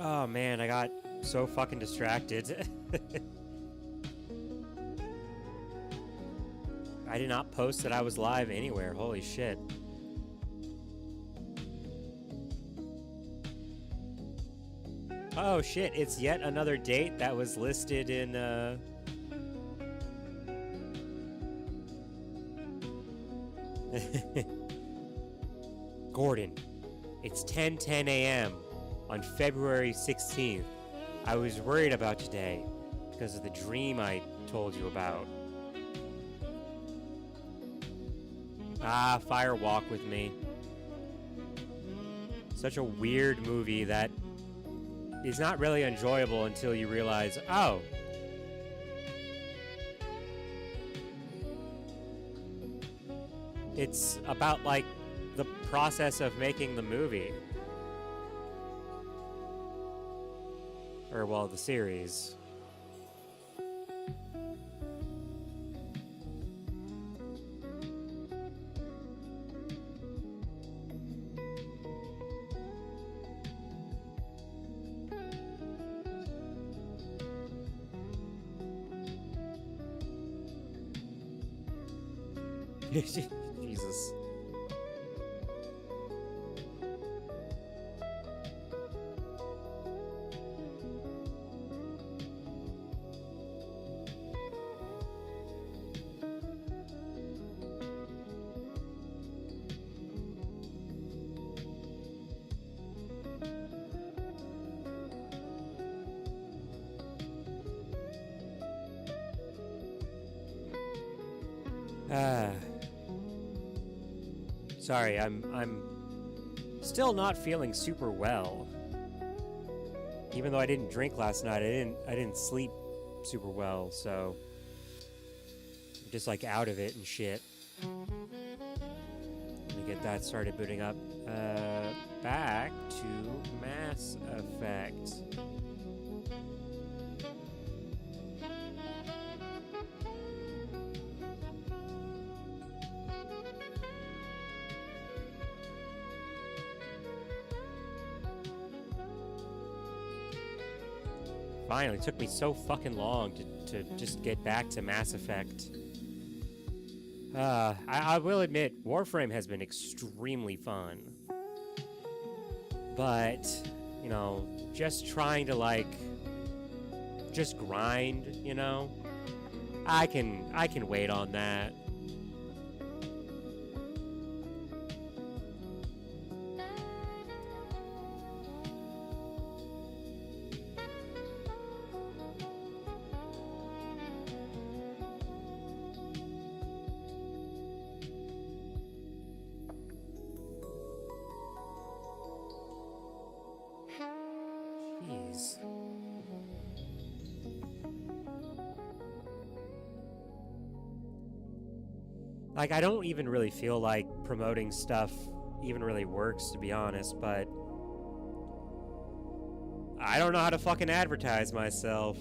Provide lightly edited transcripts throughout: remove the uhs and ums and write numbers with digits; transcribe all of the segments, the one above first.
Oh man, I got so fucking distracted. I did not post that I was live anywhere. Holy shit. Oh shit, it's yet another date that was listed in Gordon, it's 10:10 a.m. on February 16th. I was worried about today because of the dream I told you about. Fire Walk with Me. Such a weird movie that is not really enjoyable until you realize, oh, it's about, like, the process of making the movie. Or, well, the series. Jesus. Sorry, I'm still not feeling super well. Even though I didn't drink last night, I didn't sleep super well, so I'm just like out of it and shit. Let me get that started booting up. Back to Mass Effect. Finally, it took me so fucking long to just get back to Mass Effect. I will admit, Warframe has been extremely fun. But, you know, just trying to, like, just grind, you know? I can wait on that. Jeez. Like, I don't even really feel like promoting stuff even really works, to be honest, but I don't know how to fucking advertise myself.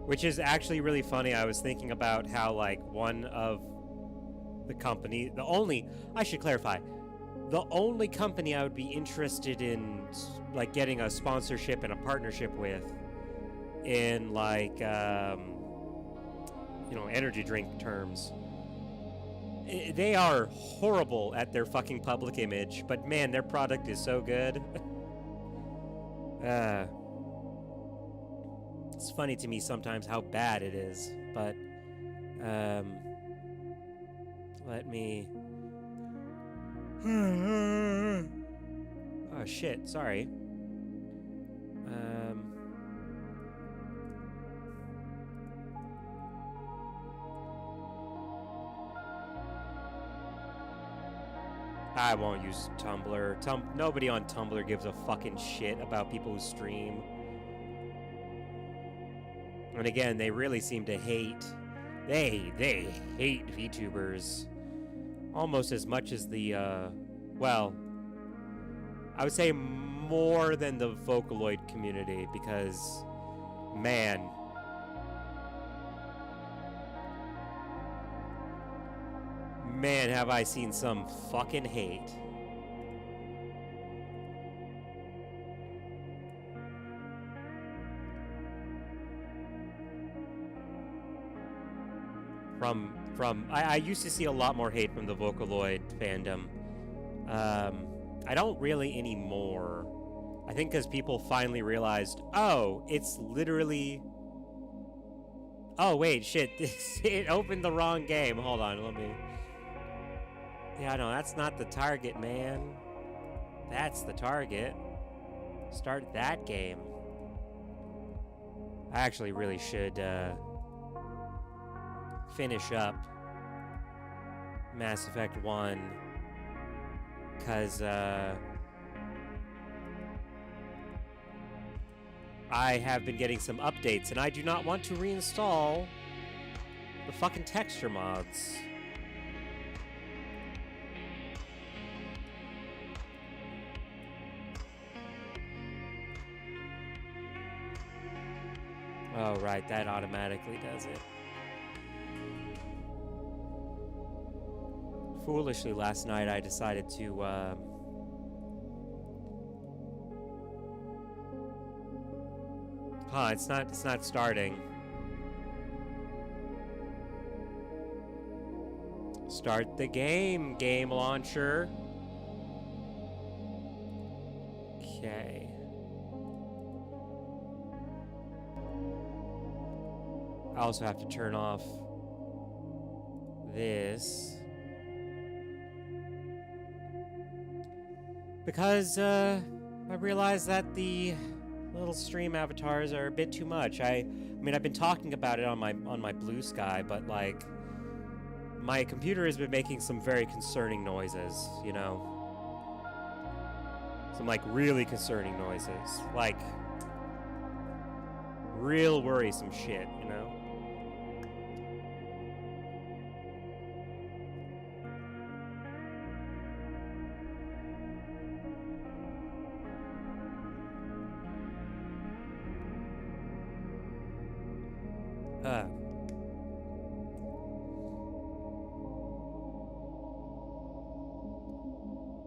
Which is actually really funny. I was thinking about how, like, one of the company, I should clarify, the only company I would be interested in, like, getting a sponsorship and a partnership with in, like, you know, energy drink terms. They are horrible at their fucking public image, but man, their product is so good. It's funny to me sometimes how bad it is, but let me... Oh shit, sorry. I won't use Tumblr. Nobody on Tumblr gives a fucking shit about people who stream. And again, they really seem to hate... They hate VTubers. Almost as much as the, well... I would say more than the Vocaloid community, because... Man... Man, have I seen some fucking hate. I used to see a lot more hate from the Vocaloid fandom. I don't really anymore. I think because people finally realized, oh, it's literally... Oh, wait, shit. It opened the wrong game. Hold on, let me... Yeah, no, that's not the target, man. That's the target. Start that game. I actually really should, finish up Mass Effect 1. Because, I have been getting some updates, and I do not want to reinstall the fucking texture mods. Oh, right, that automatically does it. Foolishly, last night I decided to, it's not starting. Start the game, game launcher. Okay. I also have to turn off this. Because, I realized that the little stream avatars are a bit too much. I mean, I've been talking about it on my Blue Sky, but, like, my computer has been making some very concerning noises, you know? Some, like, really concerning noises. Like, real worrisome shit, you know?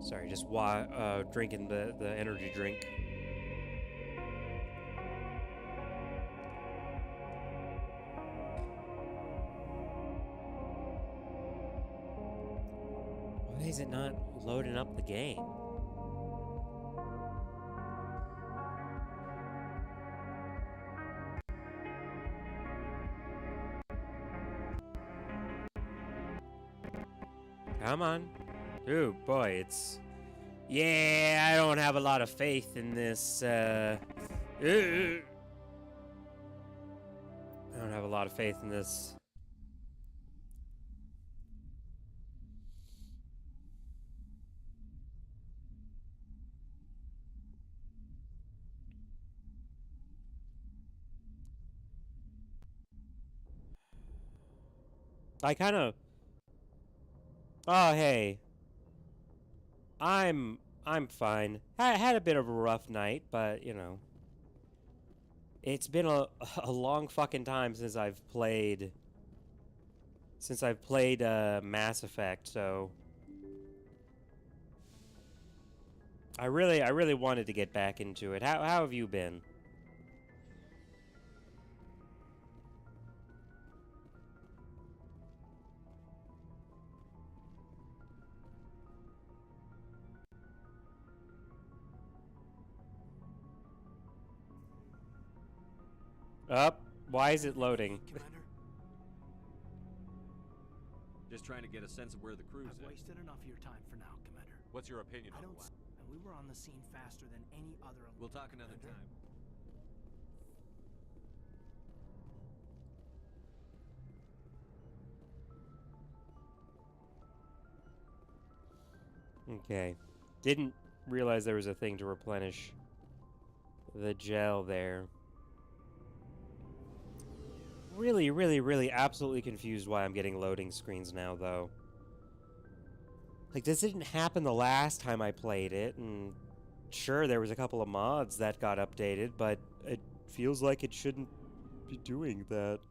Sorry, just drinking the energy drink. Why is it not loading up the game? Come on. Dude, boy, it's... Yeah, I don't have a lot of faith in this, I don't have a lot of faith in this. I kind of... Oh, hey. I'm fine. I had a bit of a rough night, but, you know. It's been a long fucking time since I've played Mass Effect, so I really wanted to get back into it. How have you been? Up. Why is it loading? Commander? Just trying to get a sense of where the crew's I've wasted enough of your time for now, Commander. What's your opinion I on don't. what? And we were on the scene faster than any other. We'll talk another time. Okay. Didn't realize there was a thing to replenish the gel there. Really absolutely confused why I'm getting loading screens now, though. Like, this didn't happen the last time I played it, and sure, there was a couple of mods that got updated, but it feels like it shouldn't be doing that.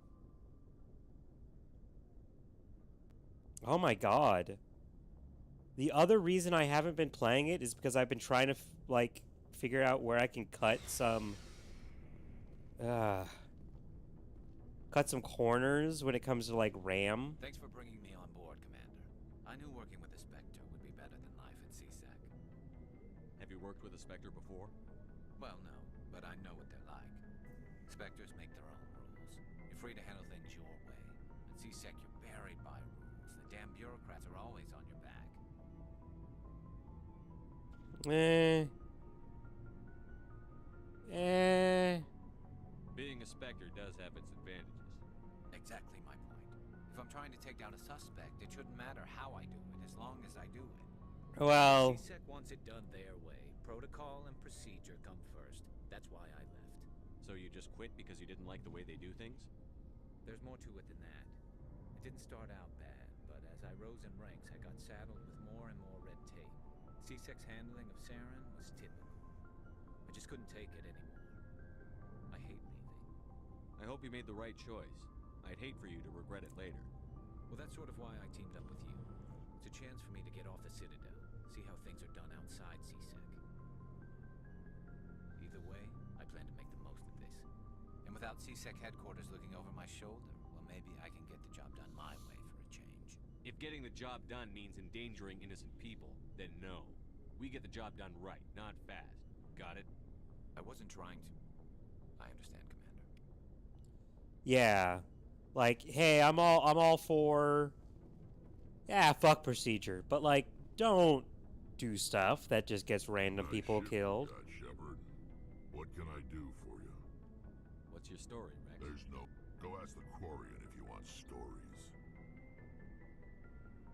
Oh my god. The other reason I haven't been playing it is because I've been trying to, like, figure out where I can cut some corners when it comes to, like, RAM. Thanks for bringing me on board, Commander. I knew working with a Spectre would be better than life at CSEC. Have you worked with a Spectre before? Well, no, but I know what they're like. Spectres make their own rules. You're free to handle things your way. At CSEC, you're buried by rules. The damn bureaucrats are always on your back. Being a Spectre does have its advantages. Exactly my point. If I'm trying to take down a suspect, it shouldn't matter how I do it, as long as I do it. Well, CSEC wants it done their way. Protocol and procedure come first. That's why I left. So you just quit because you didn't like the way they do things? There's more to it than that. It didn't start out bad, but as I rose in ranks, I got saddled with more and more red tape. CSEC's handling of Saren was typical. I just couldn't take it anymore. I hate leaving. I hope you made the right choice. I'd hate for you to regret it later. Well, that's sort of why I teamed up with you. It's a chance for me to get off the Citadel, see how things are done outside CSEC. Either way, I plan to make the most of this. And without CSEC headquarters looking over my shoulder, well, maybe I can get the job done my way for a change. If getting the job done means endangering innocent people, then no. We get the job done right, not fast. Got it? I wasn't trying to. I understand, Commander. yeah. Like, hey, I'm all for, yeah, fuck procedure, but, like, don't do stuff that just gets random people killed. Shepard. What can I do for you? What's your story, Rex? There's no... Go ask the Quarian if you want stories.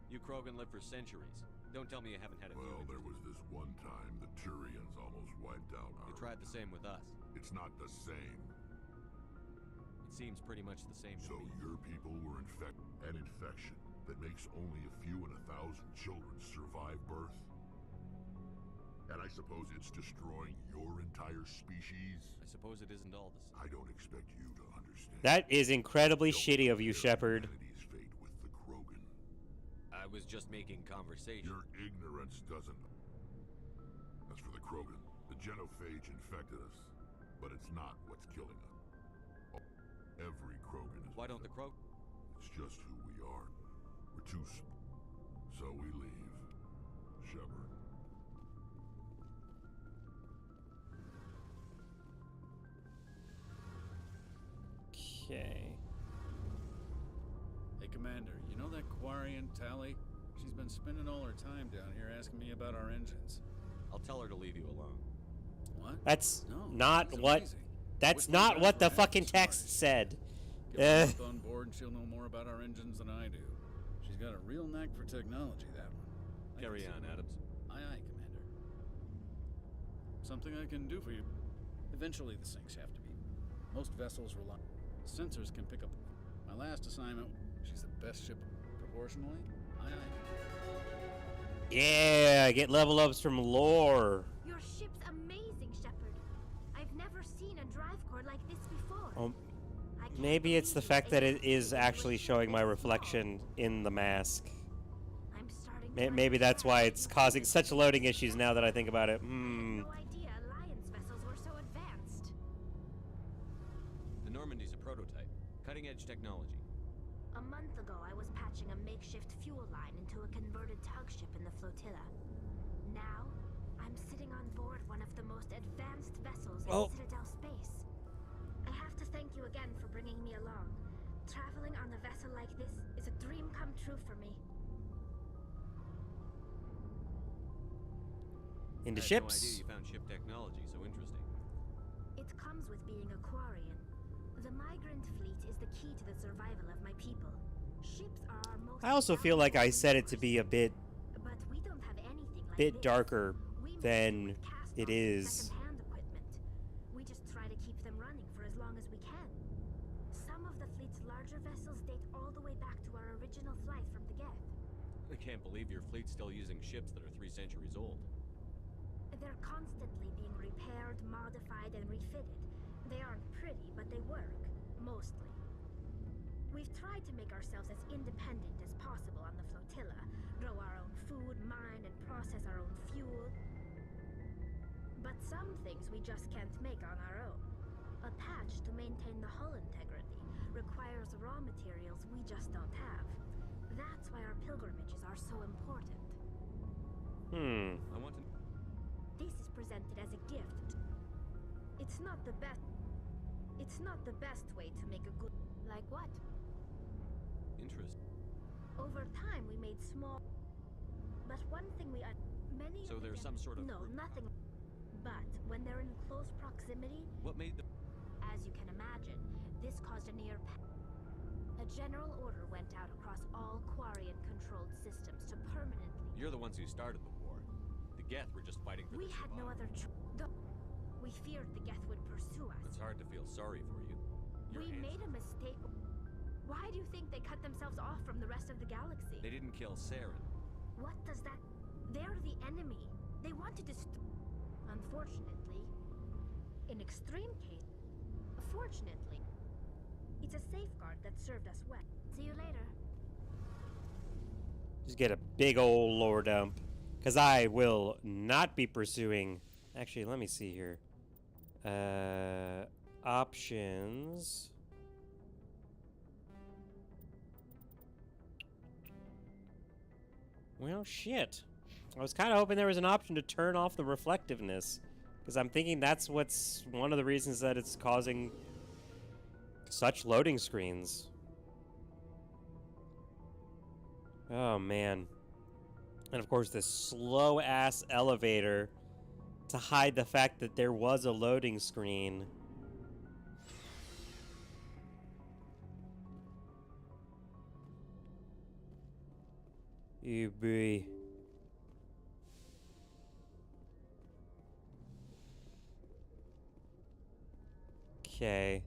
You Krogan lived for centuries. Don't tell me you haven't had a few. Well, there was this one time the Turians almost wiped out You our... tried the same with us. It's not the same. It seems pretty much the same to So me. your people were infected. An infection that makes only a few in 1,000 children survive birth? And I suppose it's destroying your entire species? I suppose it isn't all the same. I don't expect you to understand. That is incredibly Don't shitty of you, share Shepard. humanity's fate with the Krogan. I was just making conversation. Your ignorance doesn't... As for the Krogan, the genophage infected us, but it's not what's killing us. Every Krogan is... Why don't the Krogan? It's just who we are. We're too... So we leave. Shepard. Okay. Hey, Commander, you know that Quarian Tally? She's been spending all her time down here asking me about our engines. I'll tell her to leave you alone. What? That's No, not that's what... amazing. That's Wish my not what the guys were fucking half as text said. Get her Eh. both on board and she'll know more about our engines than I do. She's got a real knack for technology, that one. I Carry can see on, that. Adams. Aye, aye, Commander. Something I can do for you. Eventually the sinks have to be. Most vessels rely... Sensors can pick up... My last assignment, she's the best ship proportionally. Aye, aye. Yeah, get level ups from lore. Your ship's amazing, Shepard. I've never seen a drive core like this before. Oh, I can't maybe it's the believe fact that it existed is to a actually ship showing my this reflection in the mask. small. I'm starting to Maybe that's why it's understand causing why such you loading did issues that. now that I think about it. I had no idea Alliance vessels were so advanced. The Normandy's a prototype. Cutting-edge technology. A month ago, I was patching a makeshift fuel line into a converted tug ship in the flotilla. Now, I'm sitting on board one of the most advanced vessels in Oh. Citadel space. I have to thank you again for bringing me along. Traveling on a vessel like this is a dream come true for me. Into I had ships. no idea you found ship technology so interesting. It comes with being a Quarian. The migrant fleet is the key to the survival of my people. Ships are our most I also feel like I valuable said it to be a resource. bit But we don't have anything like bit this. darker We make than do with cast-offs it and is. second-hand equipment. We just try to keep them running for as long as we can. Some of the fleet's larger vessels date all the way back to our original flight from the Geth. I can't believe your fleet's still using ships that are 3 centuries old. They're constantly being repaired, modified, and refitted. They aren't pretty, but they work. Mostly. We We've tried to make ourselves as independent as possible on the flotilla, grow our own food, mine, and process our own fuel. But some things we just can't make on our own. A patch to maintain the hull integrity requires raw materials we just don't have. That's why our pilgrimages are so important. I want to... This is presented as a gift. It's not the best way to make a good... Like what? Interest. Over time we made small... But one thing many... So there's some sort of... No, nothing. But when they're in close proximity... What made the... As you can imagine, this caused a near... A general order went out across all Quarian-controlled systems to permanently... You're the ones who started the war. The Geth were just fighting for We their had no survival. other We feared the Geth would pursue us. It's hard to feel sorry for you. Your We hands- made a mistake. Why do you think they cut themselves off from the rest of the galaxy? They didn't kill Saren. What does that... They're the enemy. They wanted to Unfortunately, in extreme case... Fortunately, it's a safeguard that served us well. See you later. Just get a big old lore dump. Because I will not be pursuing... Actually, let me see here. Options... Well, shit. I was kind of hoping there was an option to turn off the reflectiveness. Because I'm thinking that's what's one of the reasons that it's causing such loading screens. Oh, man. And of course, this slow-ass elevator to hide the fact that there was a loading screen. You be. Okay.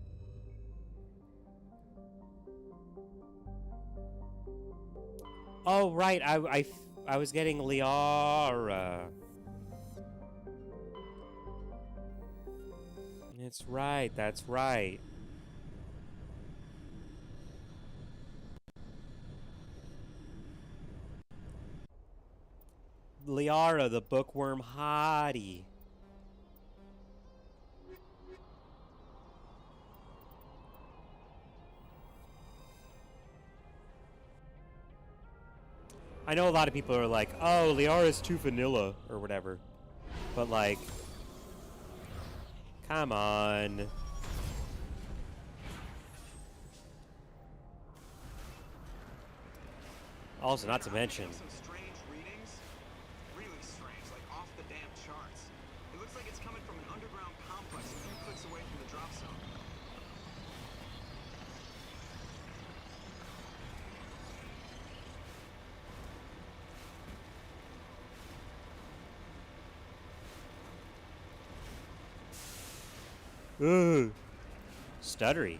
Oh, right. I was getting Liara. It's right. That's right. Liara, the bookworm hottie. I know a lot of people are like, oh, Liara's too vanilla, or whatever. But, like, come on. Also, not to mention... Some strange readings. Really strange, like off the damn charts. It looks like it's coming from an underground complex a few clicks away from the drop zone. Ugh. Stuttery.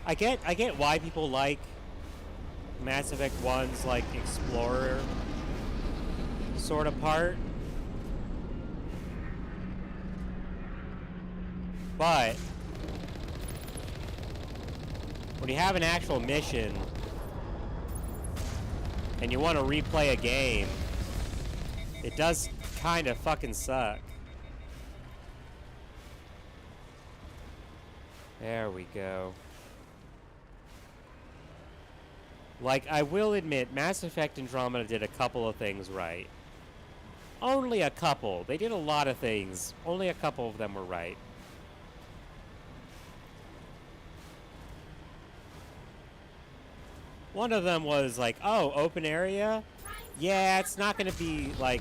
I get why people like Mass Effect 1's like explorer sort of part. But when you have an actual mission and you want to replay a game, it does kind of fucking suck. There we go. Like, I will admit, Mass Effect Andromeda did a couple of things right. Only a couple. They did a lot of things. Only a couple of them were right. One of them was like, oh, open area? Yeah, it's not going to be, like...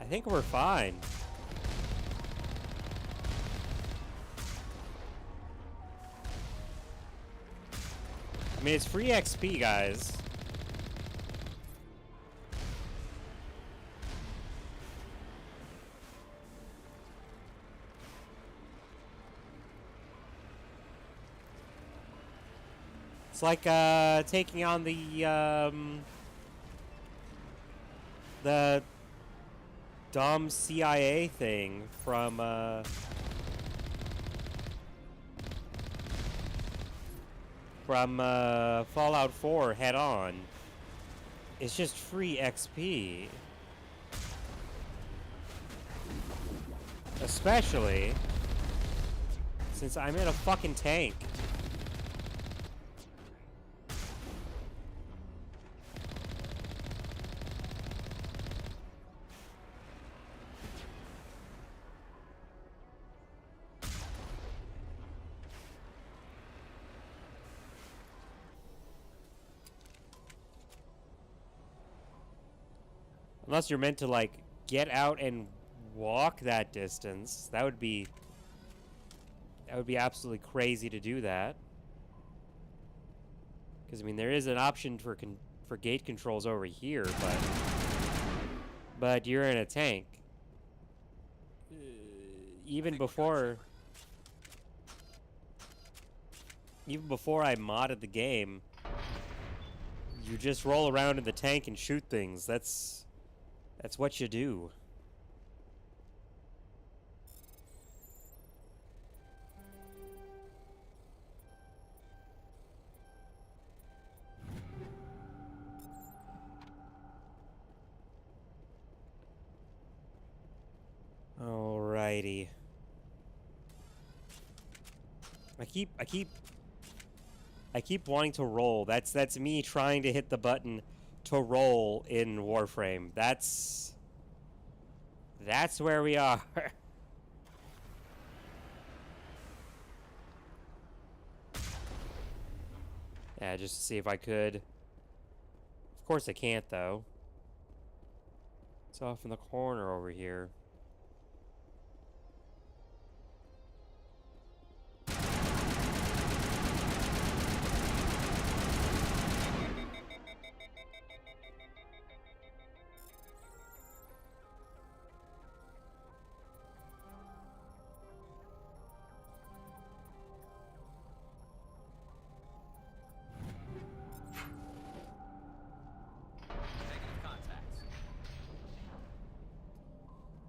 I think we're fine. I mean, it's free XP, guys. It's like taking on the dumb CIA thing from Fallout 4 head on. It's just free XP. Especially since I'm in a fucking tank. Unless you're meant to, like, get out and walk that distance. That would be absolutely crazy to do that. Because, I mean, there is an option for gate controls over here, but you're in a tank. Even before I modded the game, you just roll around in the tank and shoot things. That's what you do. Alrighty. I keep wanting to roll. That's me trying to hit the button to roll in Warframe. That's where we are. Yeah, just to see if I could. Of course I can't, though. It's off in the corner over here.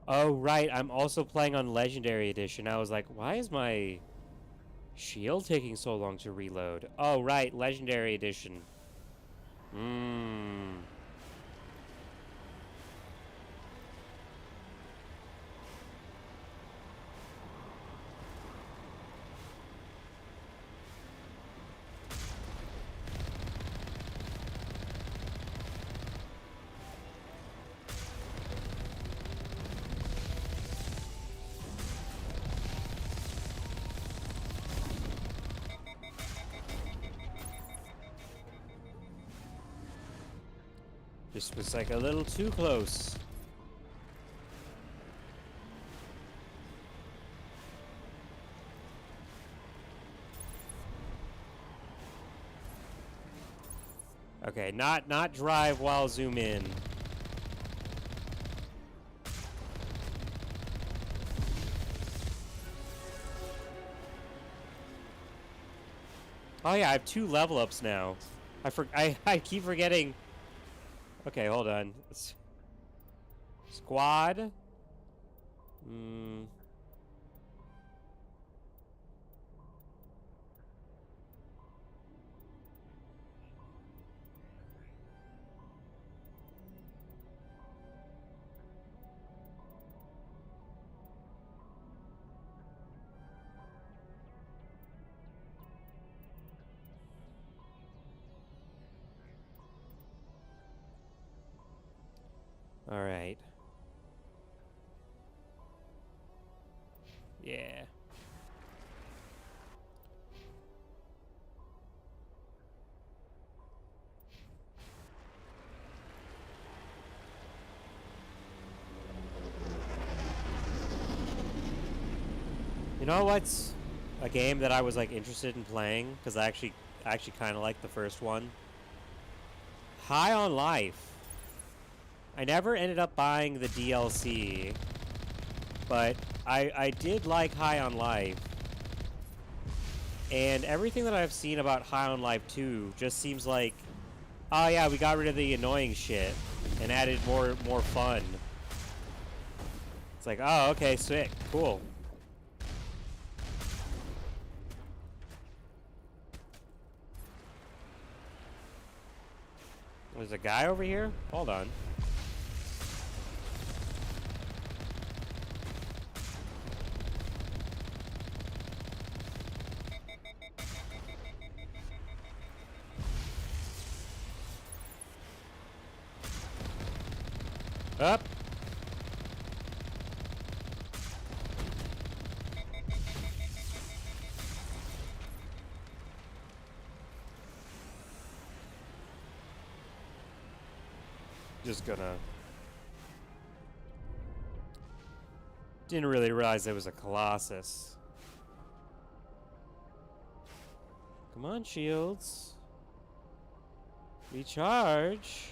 Oh, right. I'm also playing on Legendary Edition. I was like, why is my shield taking so long to reload? Oh, right. Legendary Edition. Just was like a little too close. Okay, not drive while zoom in. Oh yeah, I have 2 level ups now. I keep forgetting. Okay, hold on. Squad. All right. Yeah. You know what's a game that I was like interested in playing because I actually kind of like the first one? High on Life. I never ended up buying the DLC, but I did like High on Life. And everything that I've seen about High on Life 2 just seems like, oh yeah, we got rid of the annoying shit and added more fun. It's like, oh, okay, sick, cool. There's a guy over here? Hold on. Up. Just gonna... Didn't really realize it was a Colossus. Come on, shields. Recharge.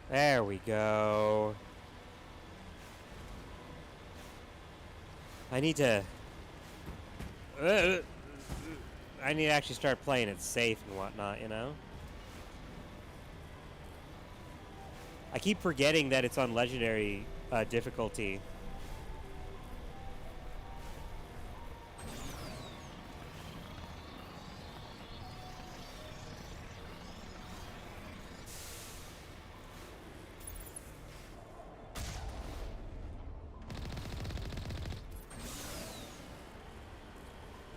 There we go. I need to actually start playing it safe and whatnot, you know? I keep forgetting that it's on legendary difficulty.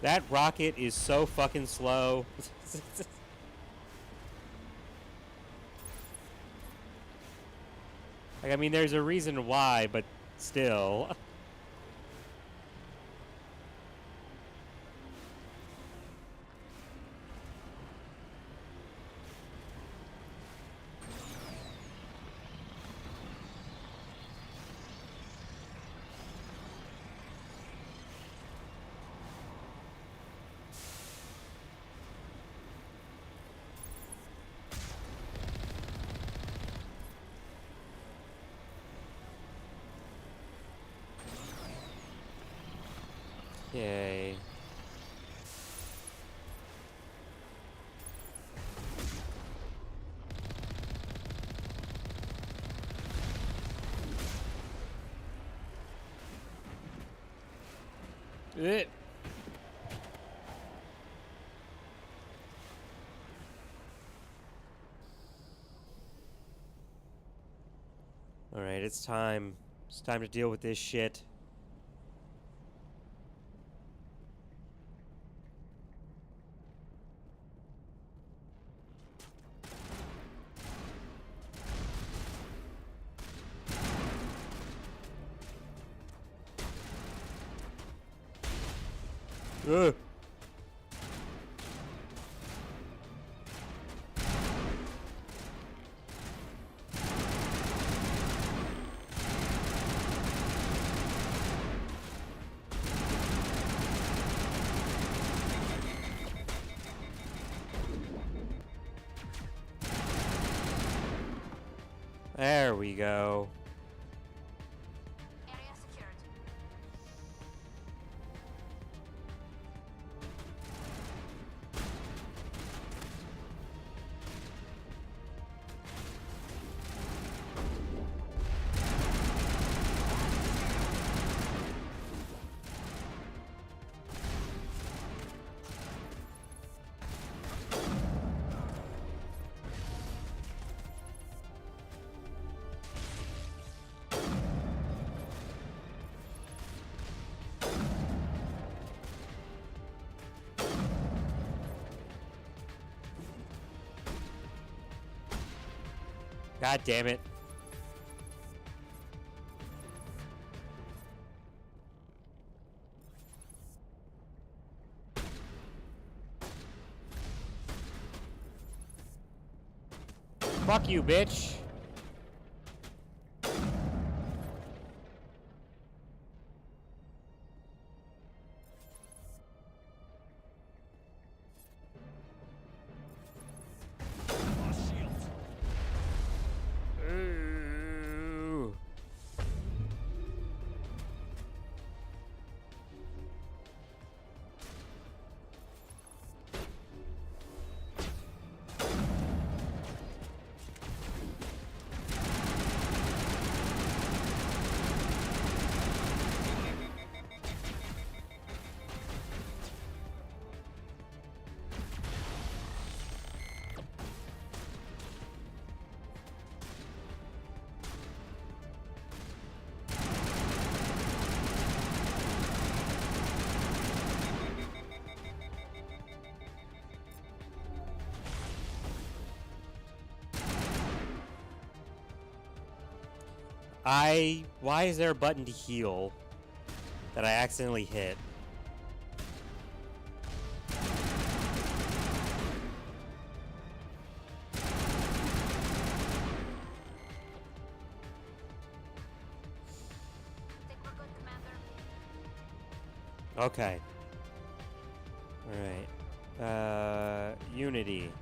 That rocket is so fucking slow. Like, I mean, there's a reason why, but still. Yay. All right, it's time. It's time to deal with this shit. Ugh. There we go. Area secured. God damn it. Fuck you, bitch. Why is there a button to heal that I accidentally hit? Think we're good, Commander. Okay. Alright. Unity.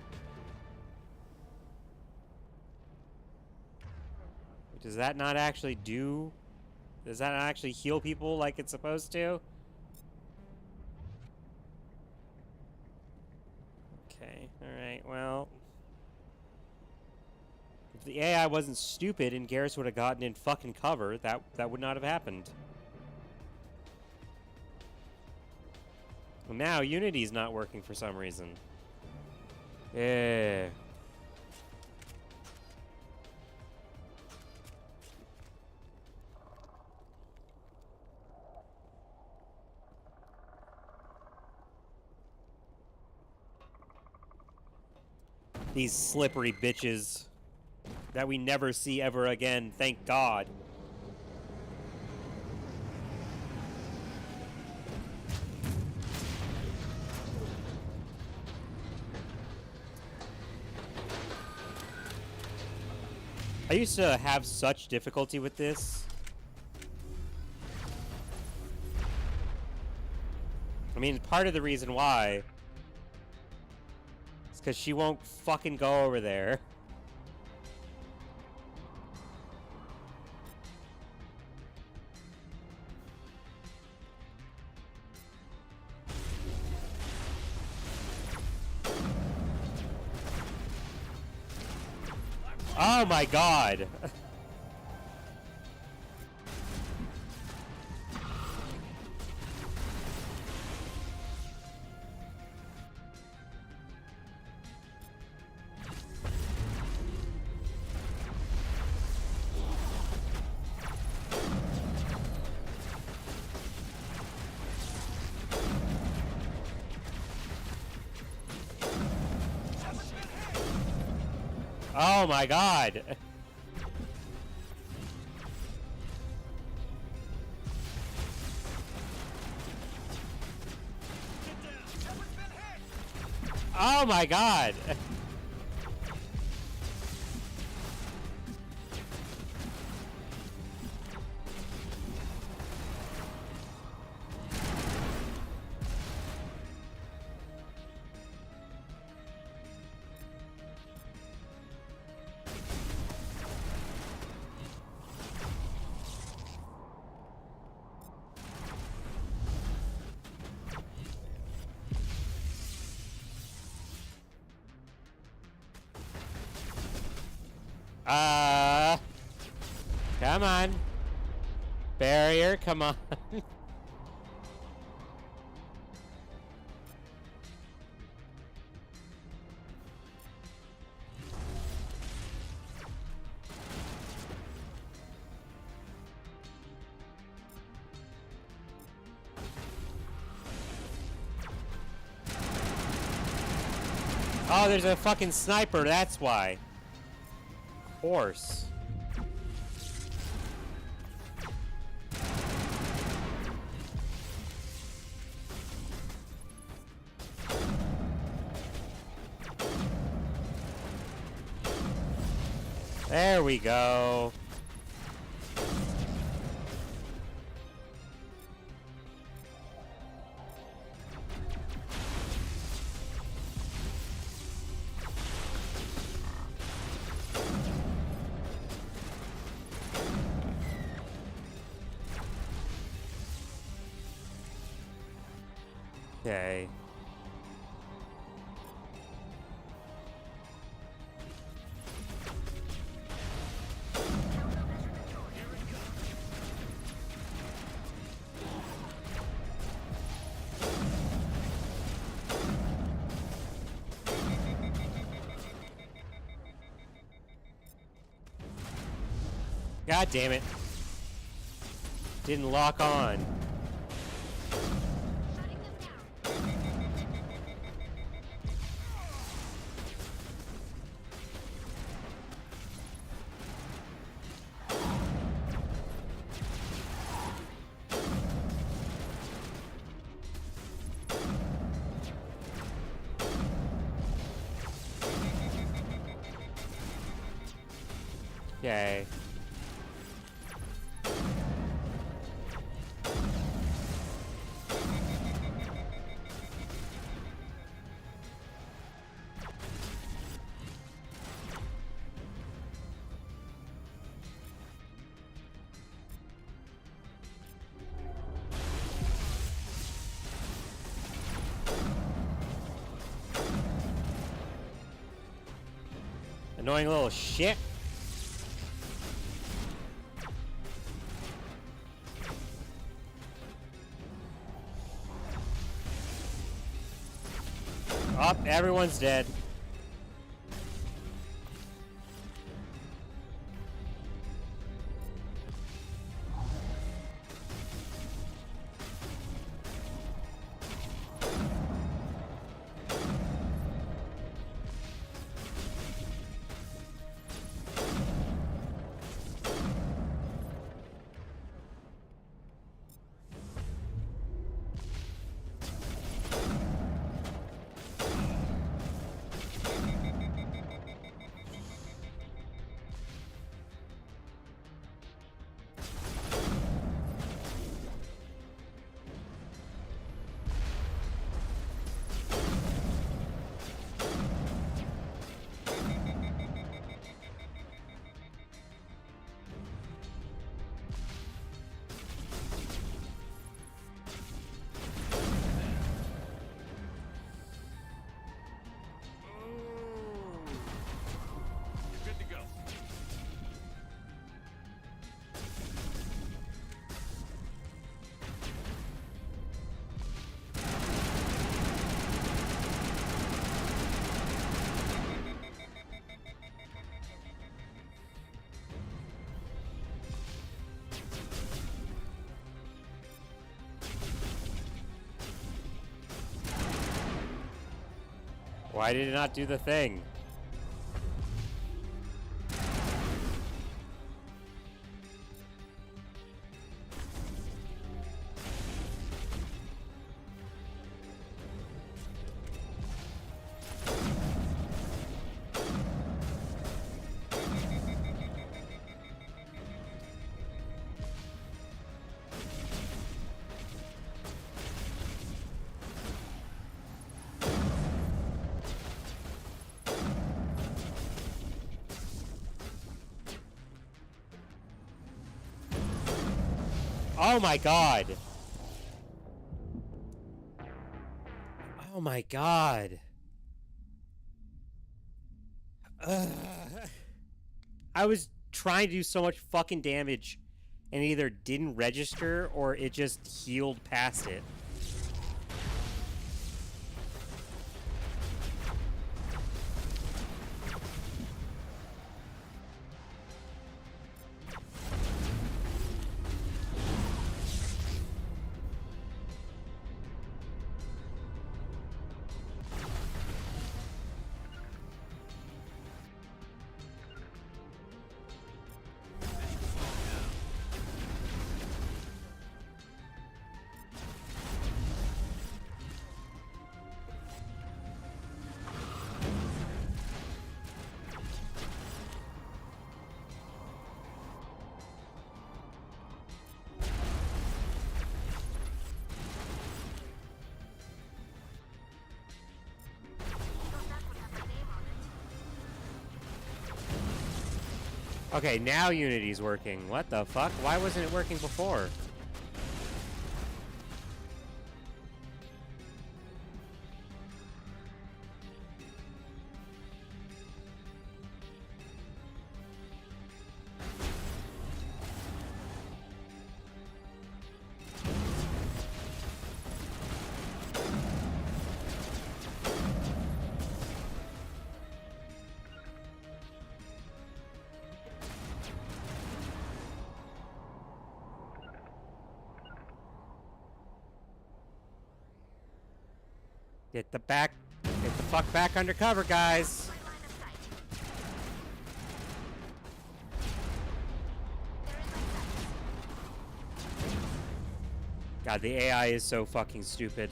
Does that not actually do... Does that not actually heal people like it's supposed to? Okay, alright, well... If the AI wasn't stupid and Garrus would have gotten in fucking cover, that would not have happened. Well, now Unity's not working for some reason. Yeah. These slippery bitches that we never see ever again, thank God. I used to have such difficulty with this. I mean, part of the reason why is because she won't fucking go over there. Oh my God. Oh my God. Oh my God. Come on. Barrier, come on. Oh, there's a fucking sniper, that's why. Of course. There we go. Okay. God damn it. Didn't lock on. Okay. Annoying little shit. Up, everyone's dead. Good to go. Why did it not do the thing? Oh my god. Oh my god. Ugh. I was trying to do so much fucking damage and it either didn't register or it just healed past it. Okay, now Unity's working. What the fuck? Why wasn't it working before? Get the fuck back under cover, guys. God, the AI is so fucking stupid.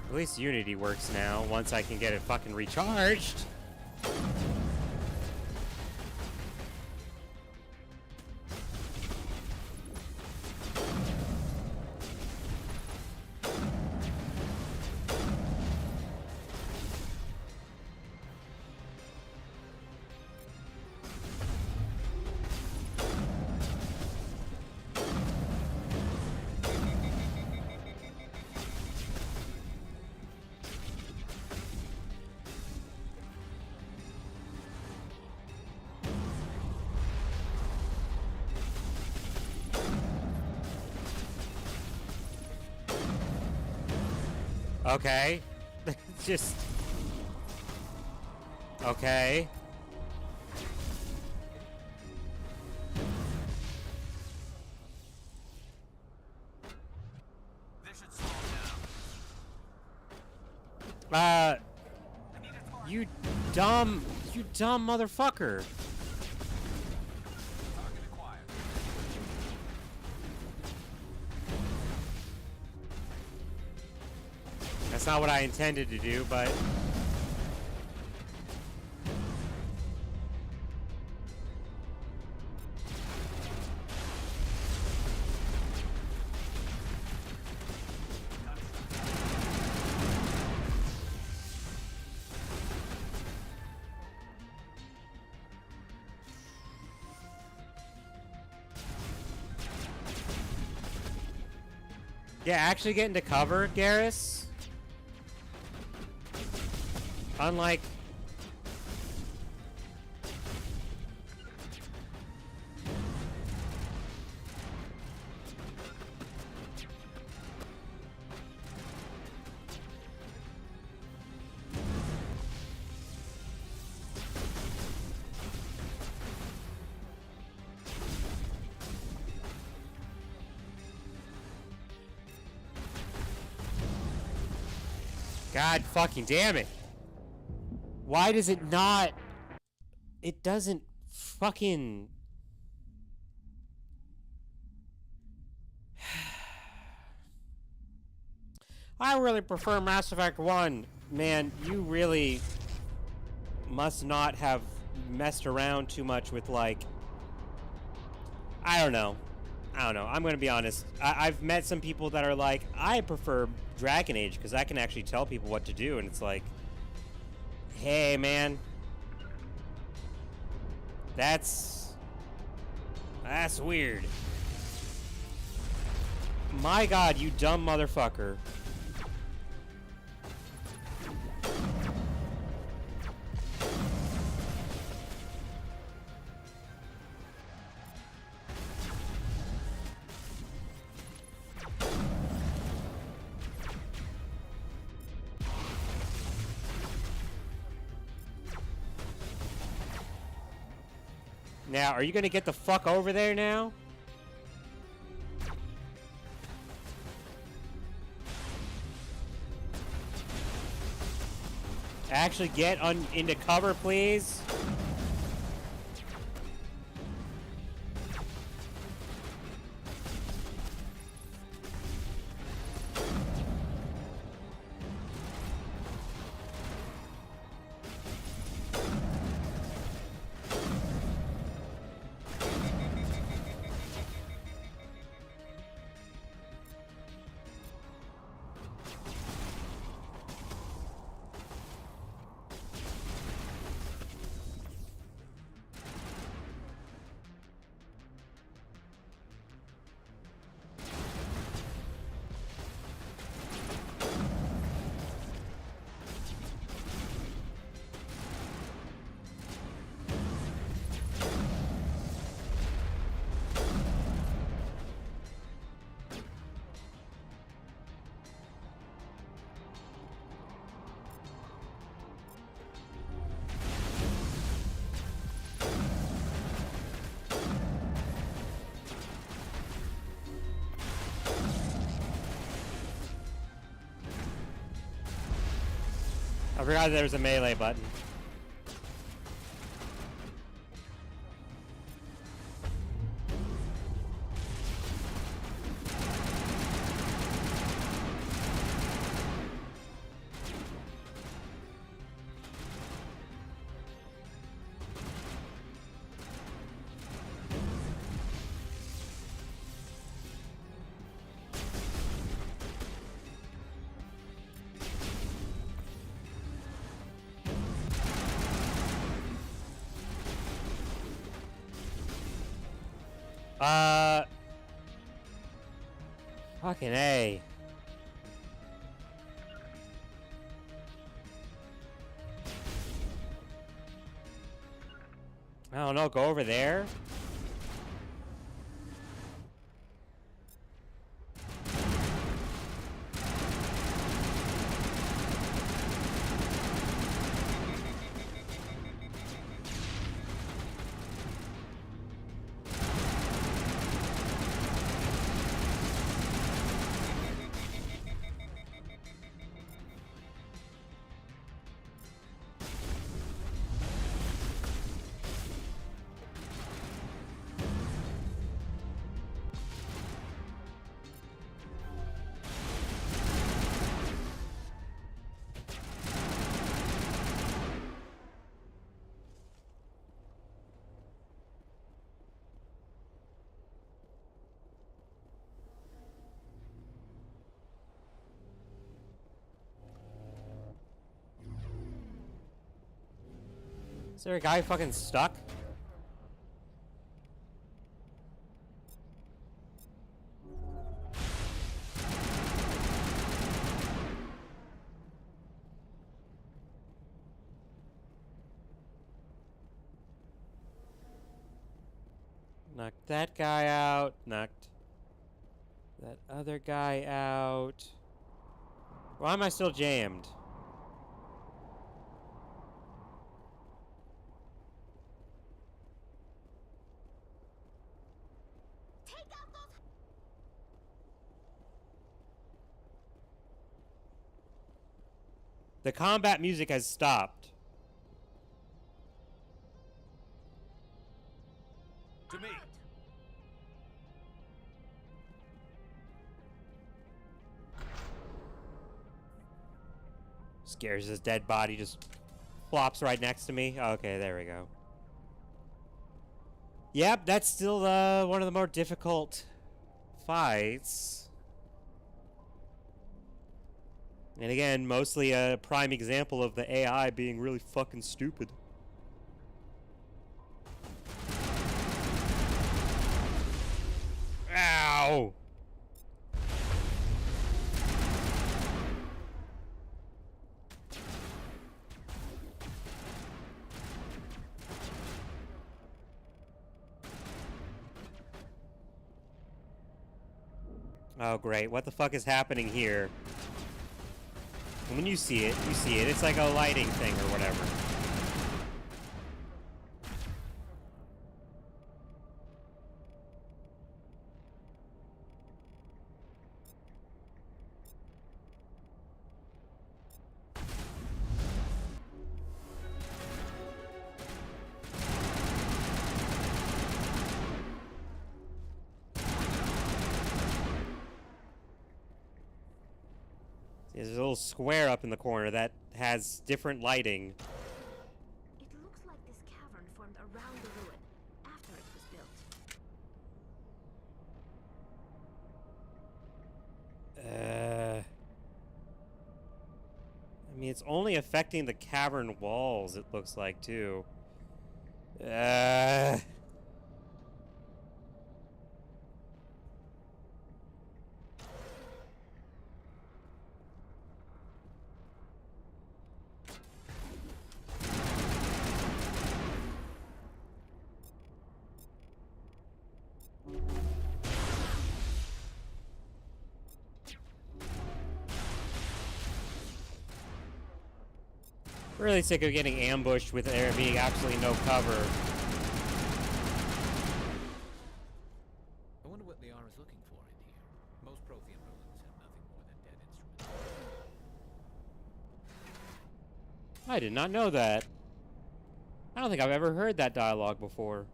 At least Unity works now, once I can get it fucking recharged. Okay. Just... Okay. This should slow down. You dumb motherfucker. Target acquired. That's not what I intended to do, but... Yeah, actually get into cover, Garrus. Unlike... God fucking damn it. Why does it not... It doesn't fucking... I really prefer Mass Effect 1. Man, you really must not have messed around too much with, like... I don't know. I'm gonna be honest. I've met some people that are like, I prefer Dragon Age because I can actually tell people what to do, and it's like... Hey, man. That's weird. My God, you dumb motherfucker. Now, are you gonna get the fuck over there now? Actually get into cover, please. I forgot there was a melee button. Fucking A. I don't know, go over there? Is there a guy fucking stuck? Knocked that guy out. Knocked that other guy out. Why am I still jammed? The combat music has stopped. To me. Scares his dead body, just flops right next to me. Okay, there we go. Yep, that's still one of the more difficult fights. And again, mostly a prime example of the AI being really fucking stupid. Ow! Oh, great. What the fuck is happening here? And when you see it, you see it. It's like a lighting thing or whatever. There's a little square up in the corner that has different lighting. It looks like this cavern formed around the ruin after it was built. I mean, it's only affecting the cavern walls, it looks like, too. Really sick of getting ambushed with there being absolutely no cover. I wonder what Liara's looking for in here. Most Prothean ruins have nothing more than dead instruments. I did not know that. I don't think I've ever heard that dialogue before.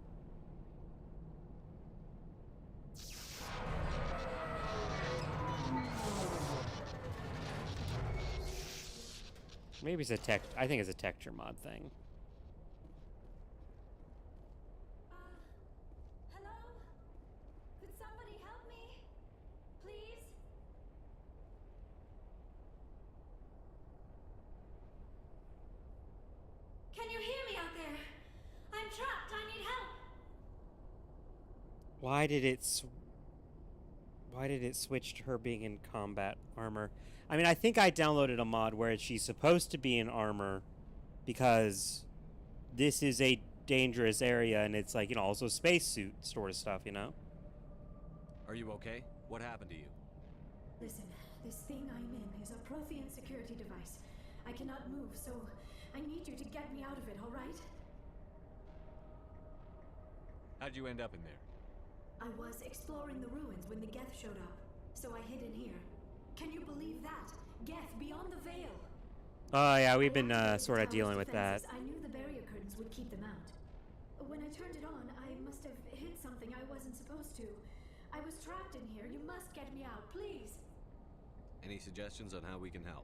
Maybe it's a I think it's a texture mod thing. Hello? Could somebody help me? Please? Can you hear me out there? I'm trapped. I need help. Why did it switch to her being in combat armor? I mean, I think I downloaded a mod where she's supposed to be in armor because this is a dangerous area and it's like, you know, also spacesuit sort of stuff, you know? Are you okay? What happened to you? Listen, this thing I'm in is a Prothean security device. I cannot move, so I need you to get me out of it, all right? How'd you end up in there? I was exploring the ruins when the Geth showed up, so I hid in here. Can you believe that? Geth beyond the veil. Oh yeah, we've been I activated sort the of dealing tower's with that. defenses. I knew the barrier curtains would keep them out. When I turned it on, I must have hit something I wasn't supposed to. I was trapped in here. You must get me out, please. Any suggestions on how we can help?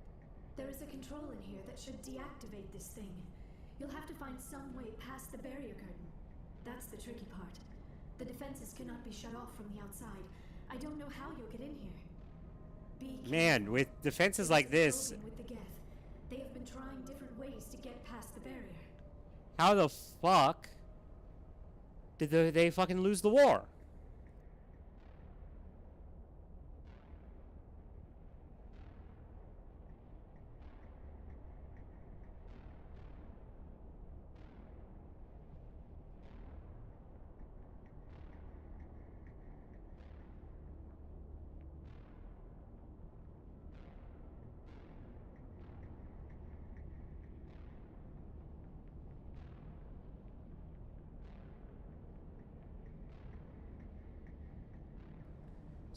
There is a control in here that should deactivate this thing. You'll have to find some way past the barrier curtain. That's the tricky part. The defenses cannot be shut off from the outside. I don't know how you'll get in here. Man, with defenses like this, With the Geth. They have been trying different ways to get past the barrier. how the fuck did they fucking lose the war?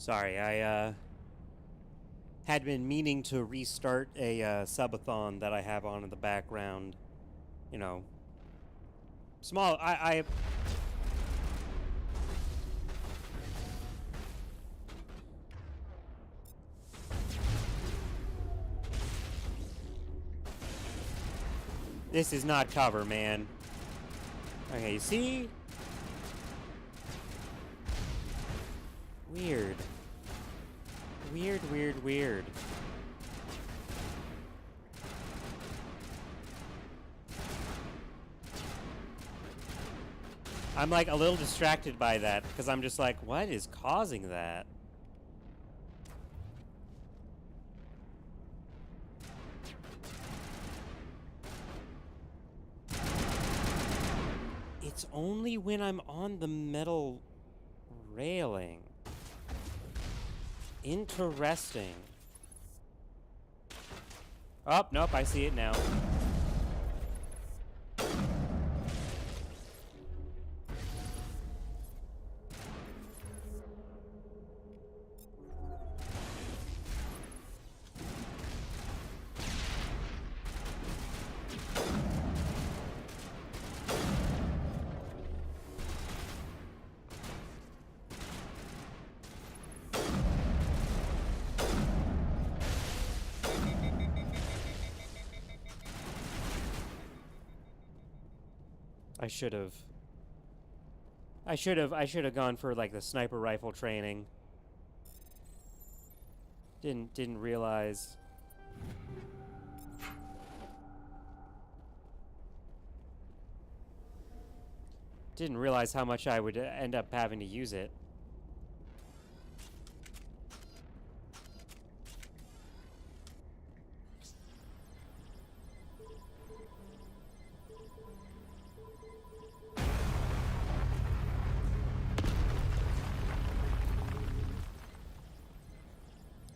Sorry, I had been meaning to restart a subathon that I have on in the background. You know, small. I This is not cover, man. Okay, you see? Weird. Weird. I'm like a little distracted by that because I'm just like, what is causing that? It's only when I'm on the metal railing. Interesting. Oh, nope, I see it now. I should have gone for like the sniper rifle training. Didn't realize. Didn't realize how much I would end up having to use it.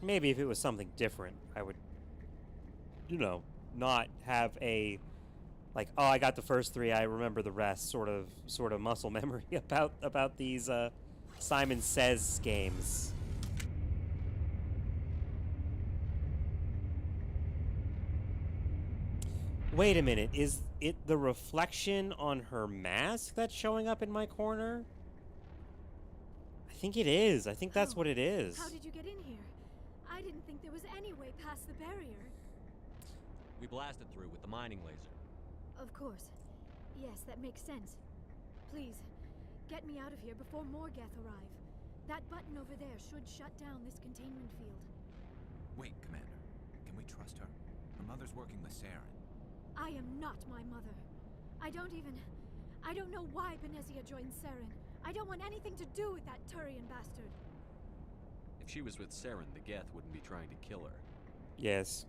Maybe if it was something different, I would, you know, not have a, like, oh, I got the first three, I remember the rest, sort of muscle memory about these Simon Says games. Wait a minute, is it the reflection on her mask that's showing up in my corner? I think it is. I think that's what it is. How did you get in here? I didn't think there was any way past the barrier. We blasted through with the mining laser. Of course. Yes, that makes sense. Please, get me out of here before more Geth arrive. That button over there should shut down this containment field. Wait, Commander. Can we trust her? Her mother's working with Saren. I am not my mother. I don't know why Benezia joined Saren. I don't want anything to do with that Turian bastard. If she was with Saren, the Geth wouldn't be trying to kill her. Yes.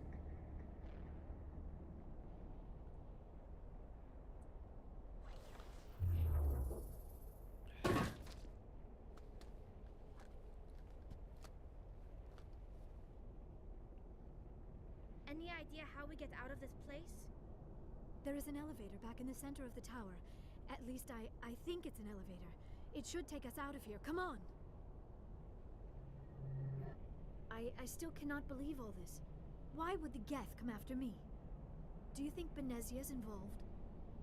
Any idea how we get out of this place? There is an elevator back in the center of the tower. At least I think it's an elevator. It should take us out of here. Come on! I still cannot believe all this. Why would the Geth come after me? Do you think Benezia's involved?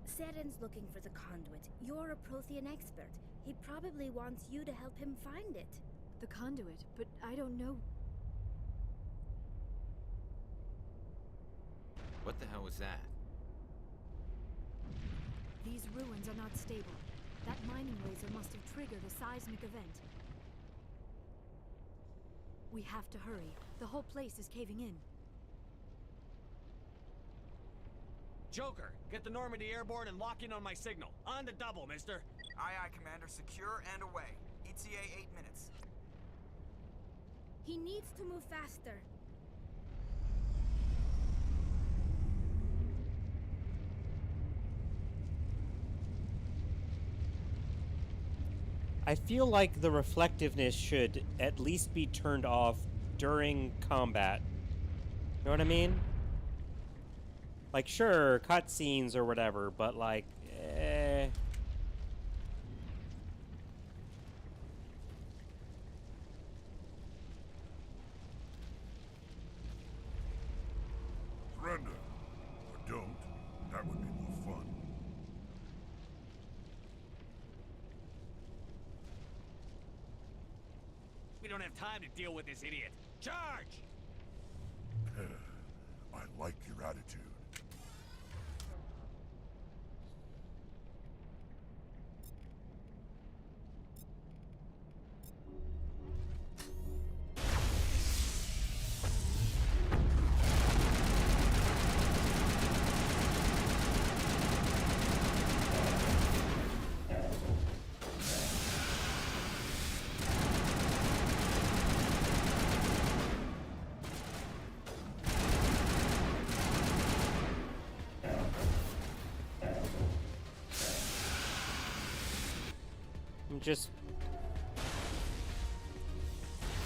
Saren's looking for the conduit. You're a Prothean expert. He probably wants you to help him find it. The conduit? But I don't know. What the hell was that? These ruins are not stable. That mining laser must have triggered a seismic event. We have to hurry. The whole place is caving in. Joker, get the Normandy airborne and lock in on my signal. On the double, mister. Aye, aye, Commander. Secure and away. ETA 8 minutes. He needs to move faster. I feel like the reflectiveness should at least be turned off during combat. You know what I mean? Like, sure, cutscenes or whatever, but like, Surrender. Or don't. That would be more fun. We don't have time to deal with this idiot. Charge! I like your attitude. just...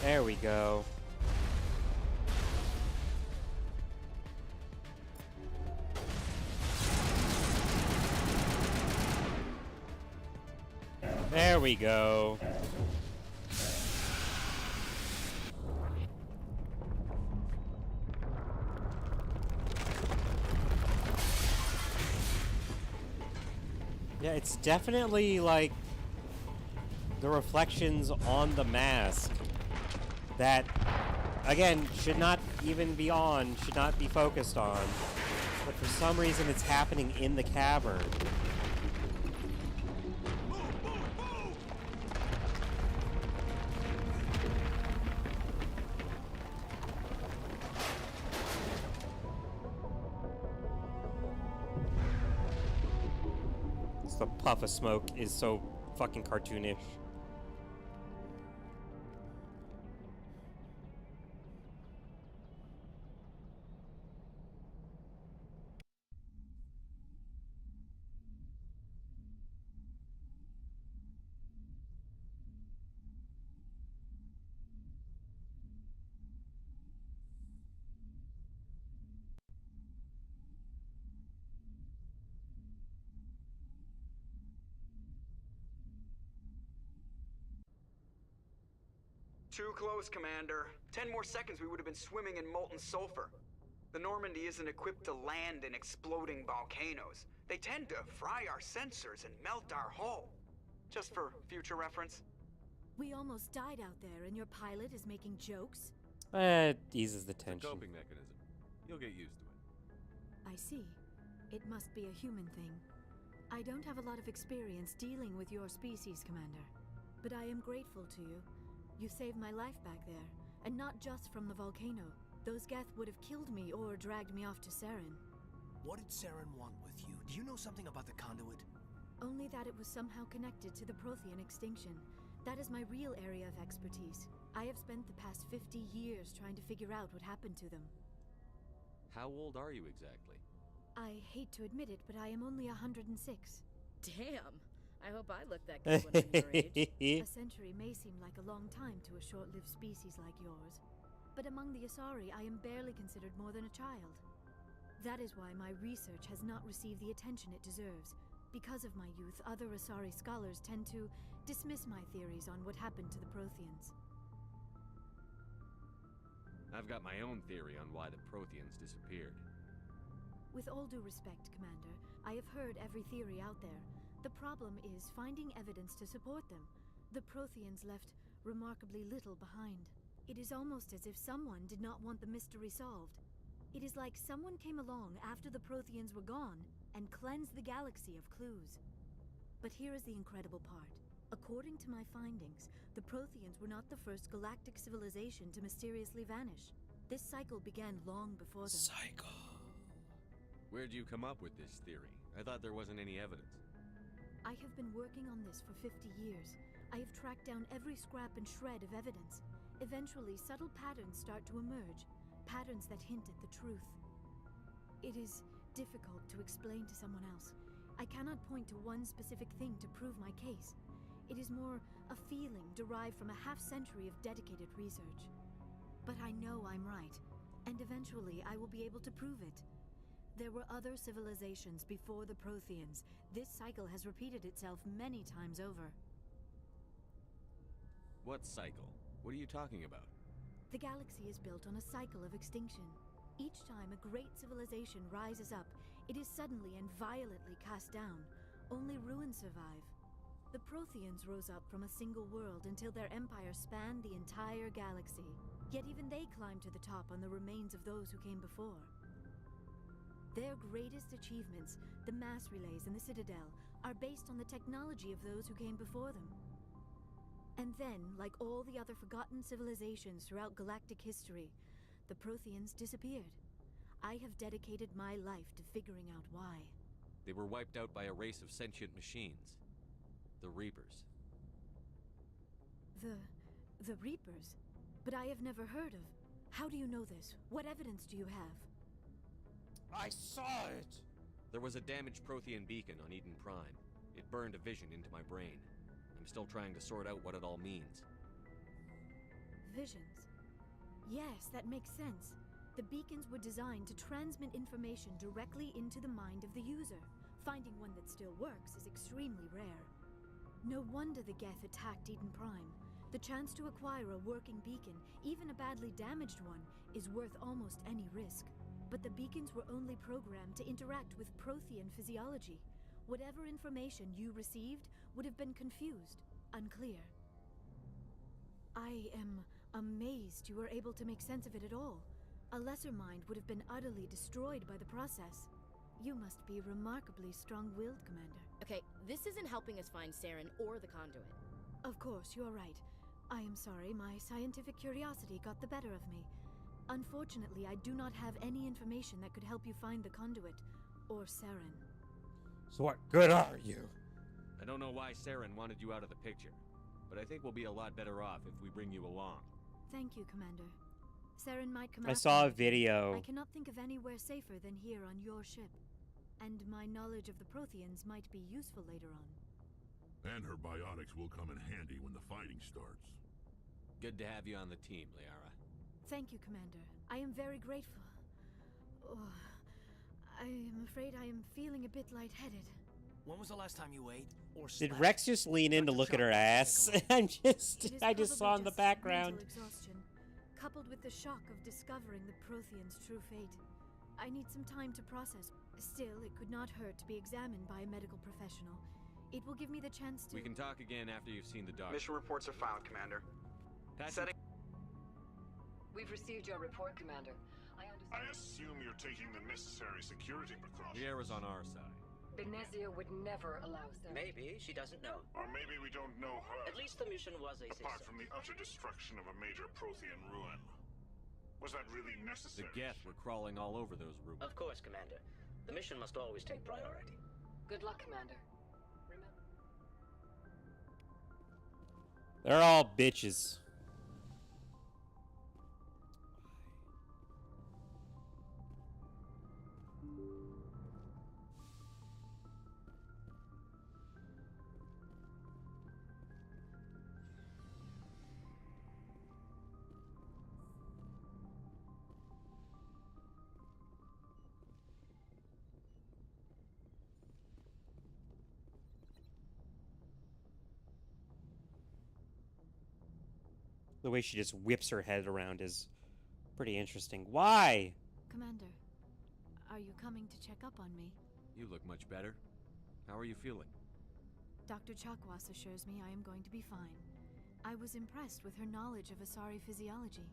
There we go. There we go. Yeah, it's definitely like the reflections on the mask that, again, should not even be on, should not be focused on. But for some reason it's happening in the cavern. The puff of smoke is so fucking cartoonish. Too close, Commander. 10 more seconds we would have been swimming in molten sulfur. The Normandy isn't equipped to land in exploding volcanoes. They tend to fry our sensors and melt our hull. Just for future reference. We almost died out there, and your pilot is making jokes? It eases the It's a tension. coping mechanism. You'll get used to it. I see. It must be a human thing. I don't have a lot of experience dealing with your species, Commander. But I am grateful to you. You saved my life back there, and not just from the volcano. Those Geth would have killed me or dragged me off to Saren. What did Saren want with you? Do you know something about the conduit? Only that it was somehow connected to the Prothean extinction. That is my real area of expertise. I have spent the past 50 years trying to figure out what happened to them. How old are you exactly? I hate to admit it, but I am only 106. Damn! I hope I look that good when I'm your age. A century may seem like a long time to a short-lived species like yours, but among the Asari, I am barely considered more than a child. That is why my research has not received the attention it deserves. Because of my youth, other Asari scholars tend to dismiss my theories on what happened to the Protheans. I've got my own theory on why the Protheans disappeared. With all due respect, Commander, I have heard every theory out there. The problem is finding evidence to support them. The Protheans left remarkably little behind. It is almost as if someone did not want the mystery solved. It is like someone came along after the Protheans were gone and cleansed the galaxy of clues. But here is the incredible part. According to my findings, the Protheans were not the first galactic civilization to mysteriously vanish. This cycle began long before them. Cycle. Where'd you come up with this theory? I thought there wasn't any evidence. I have been working on this for 50 years. I have tracked down every scrap and shred of evidence. Eventually, subtle patterns start to emerge, patterns that hint at the truth. It is difficult to explain to someone else. I cannot point to one specific thing to prove my case. It is more a feeling derived from a half-century of dedicated research. But I know I'm right, and eventually I will be able to prove it. There were other civilizations before the Protheans. This cycle has repeated itself many times over. What cycle? What are you talking about? The galaxy is built on a cycle of extinction. Each time a great civilization rises up, it is suddenly and violently cast down. Only ruins survive. The Protheans rose up from a single world until their empire spanned the entire galaxy. Yet even they climbed to the top on the remains of those who came before. Their greatest achievements, the mass relays and the Citadel, are based on the technology of those who came before them. And then, like all the other forgotten civilizations throughout galactic history, the Protheans disappeared. I have dedicated my life to figuring out why. They were wiped out by a race of sentient machines. The Reapers. The Reapers? But I have never heard of... How do you know this? What evidence do you have? I saw it! There was a damaged Prothean beacon on Eden Prime. It burned a vision into my brain. I'm still trying to sort out what it all means. Visions. Yes, that makes sense. The beacons were designed to transmit information directly into the mind of the user. Finding one that still works is extremely rare. No wonder the Geth attacked Eden Prime. The chance to acquire a working beacon, even a badly damaged one, is worth almost any risk. But the beacons were only programmed to interact with Prothean physiology. Whatever information you received would have been confused, unclear. I am amazed you were able to make sense of it at all. A lesser mind would have been utterly destroyed by the process. You must be remarkably strong-willed, Commander. Okay, this isn't helping us find Saren or the conduit. Of course, you are right. I am sorry, my scientific curiosity got the better of me. Unfortunately, I do not have any information that could help you find the conduit, or Saren. So what good are you? I don't know why Saren wanted you out of the picture, but I think we'll be a lot better off if we bring you along. Thank you, Commander. Saren might come I after saw a me. video. I cannot think of anywhere safer than here on your ship. And my knowledge of the Protheans might be useful later on. And her biotics will come in handy when the fighting starts. Good to have you on the team, Liara. Thank you, Commander. I am very grateful. Oh, I am afraid I am feeling a bit lightheaded. When was the last time you ate or Did slept? Rex just lean in to look at her ass? I just saw in the background. Mental exhaustion, coupled with the shock of discovering the Protheans' true fate. I need some time to process. Still, it could not hurt to be examined by a medical professional. It will give me the chance to... We can talk again after you've seen the doctor. Mission reports are filed, Commander. Setting... We've received your report, Commander. I assume you're taking the necessary security precautions. Liara's on our side. Benezia would never allow Saren. Maybe she doesn't know. Or maybe we don't know her. At least the mission was a Apart success. from the utter destruction of a major Prothean ruin. Was that really The necessary? Geth were crawling all over those ruins. Of course, Commander. The mission must always take priority. Good luck, Commander. They're all bitches. The way she just whips her head around is pretty interesting. Why? Commander, are you coming to check up on me? You look much better. How are you feeling? Dr. Chakwas assures me I am going to be fine. I was impressed with her knowledge of Asari physiology.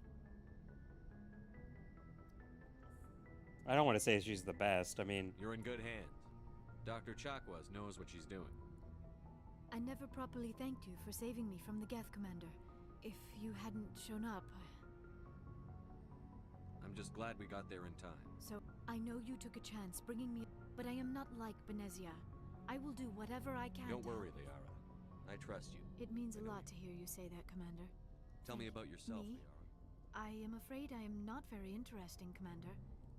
I don't want to say she's the best. I mean... You're in good hands. Dr. Chakwas knows what she's doing. I never properly thanked you for saving me from the Geth, Commander. If you hadn't shown up, I'm just glad we got there in time. So, I know you took a chance bringing me, but I am not like Benezia. I will do whatever I can. Don't worry, Liara. I trust you. It means a lot to hear you say that, Commander. Tell me about yourself, Me? Liara. I am afraid I am not very interesting, Commander.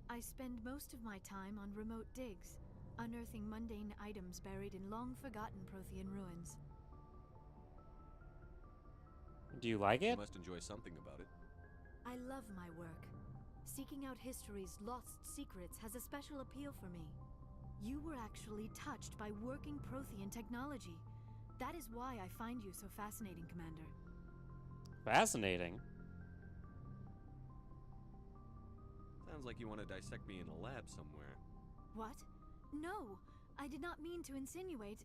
I spend most of my time on remote digs, unearthing mundane items buried in long-forgotten Prothean ruins. Do you like it? You must enjoy something about it. I love my work. Seeking out history's lost secrets has a special appeal for me. You were actually touched by working Prothean technology. That is why I find you so fascinating, Commander. Fascinating? Sounds like you want to dissect me in a lab somewhere. What? No, I did not mean to insinuate.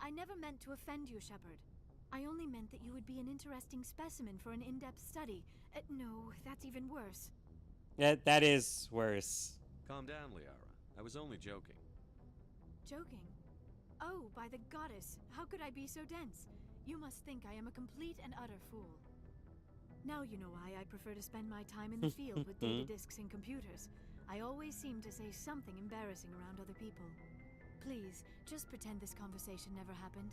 I never meant to offend you, Shepard. I only meant that you would be an interesting specimen for an in-depth study. No, that's even worse. That is worse. Calm down, Liara. I was only joking. Joking? Oh, by the goddess, how could I be so dense? You must think I am a complete and utter fool. Now you know why I prefer to spend my time in the field with data disks and computers. I always seem to say something embarrassing around other people. Please, just pretend this conversation never happened.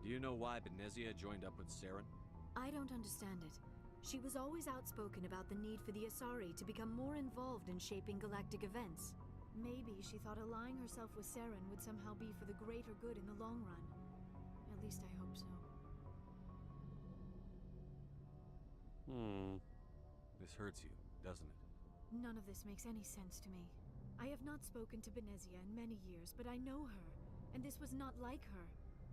Do you know why Benezia joined up with Saren? I don't understand it. She was always outspoken about the need for the Asari to become more involved in shaping galactic events. Maybe she thought allying herself with Saren would somehow be for the greater good in the long run. At least I hope so. This hurts you, doesn't it? None of this makes any sense to me. I have not spoken to Benezia in many years, but I know her, and this was not like her.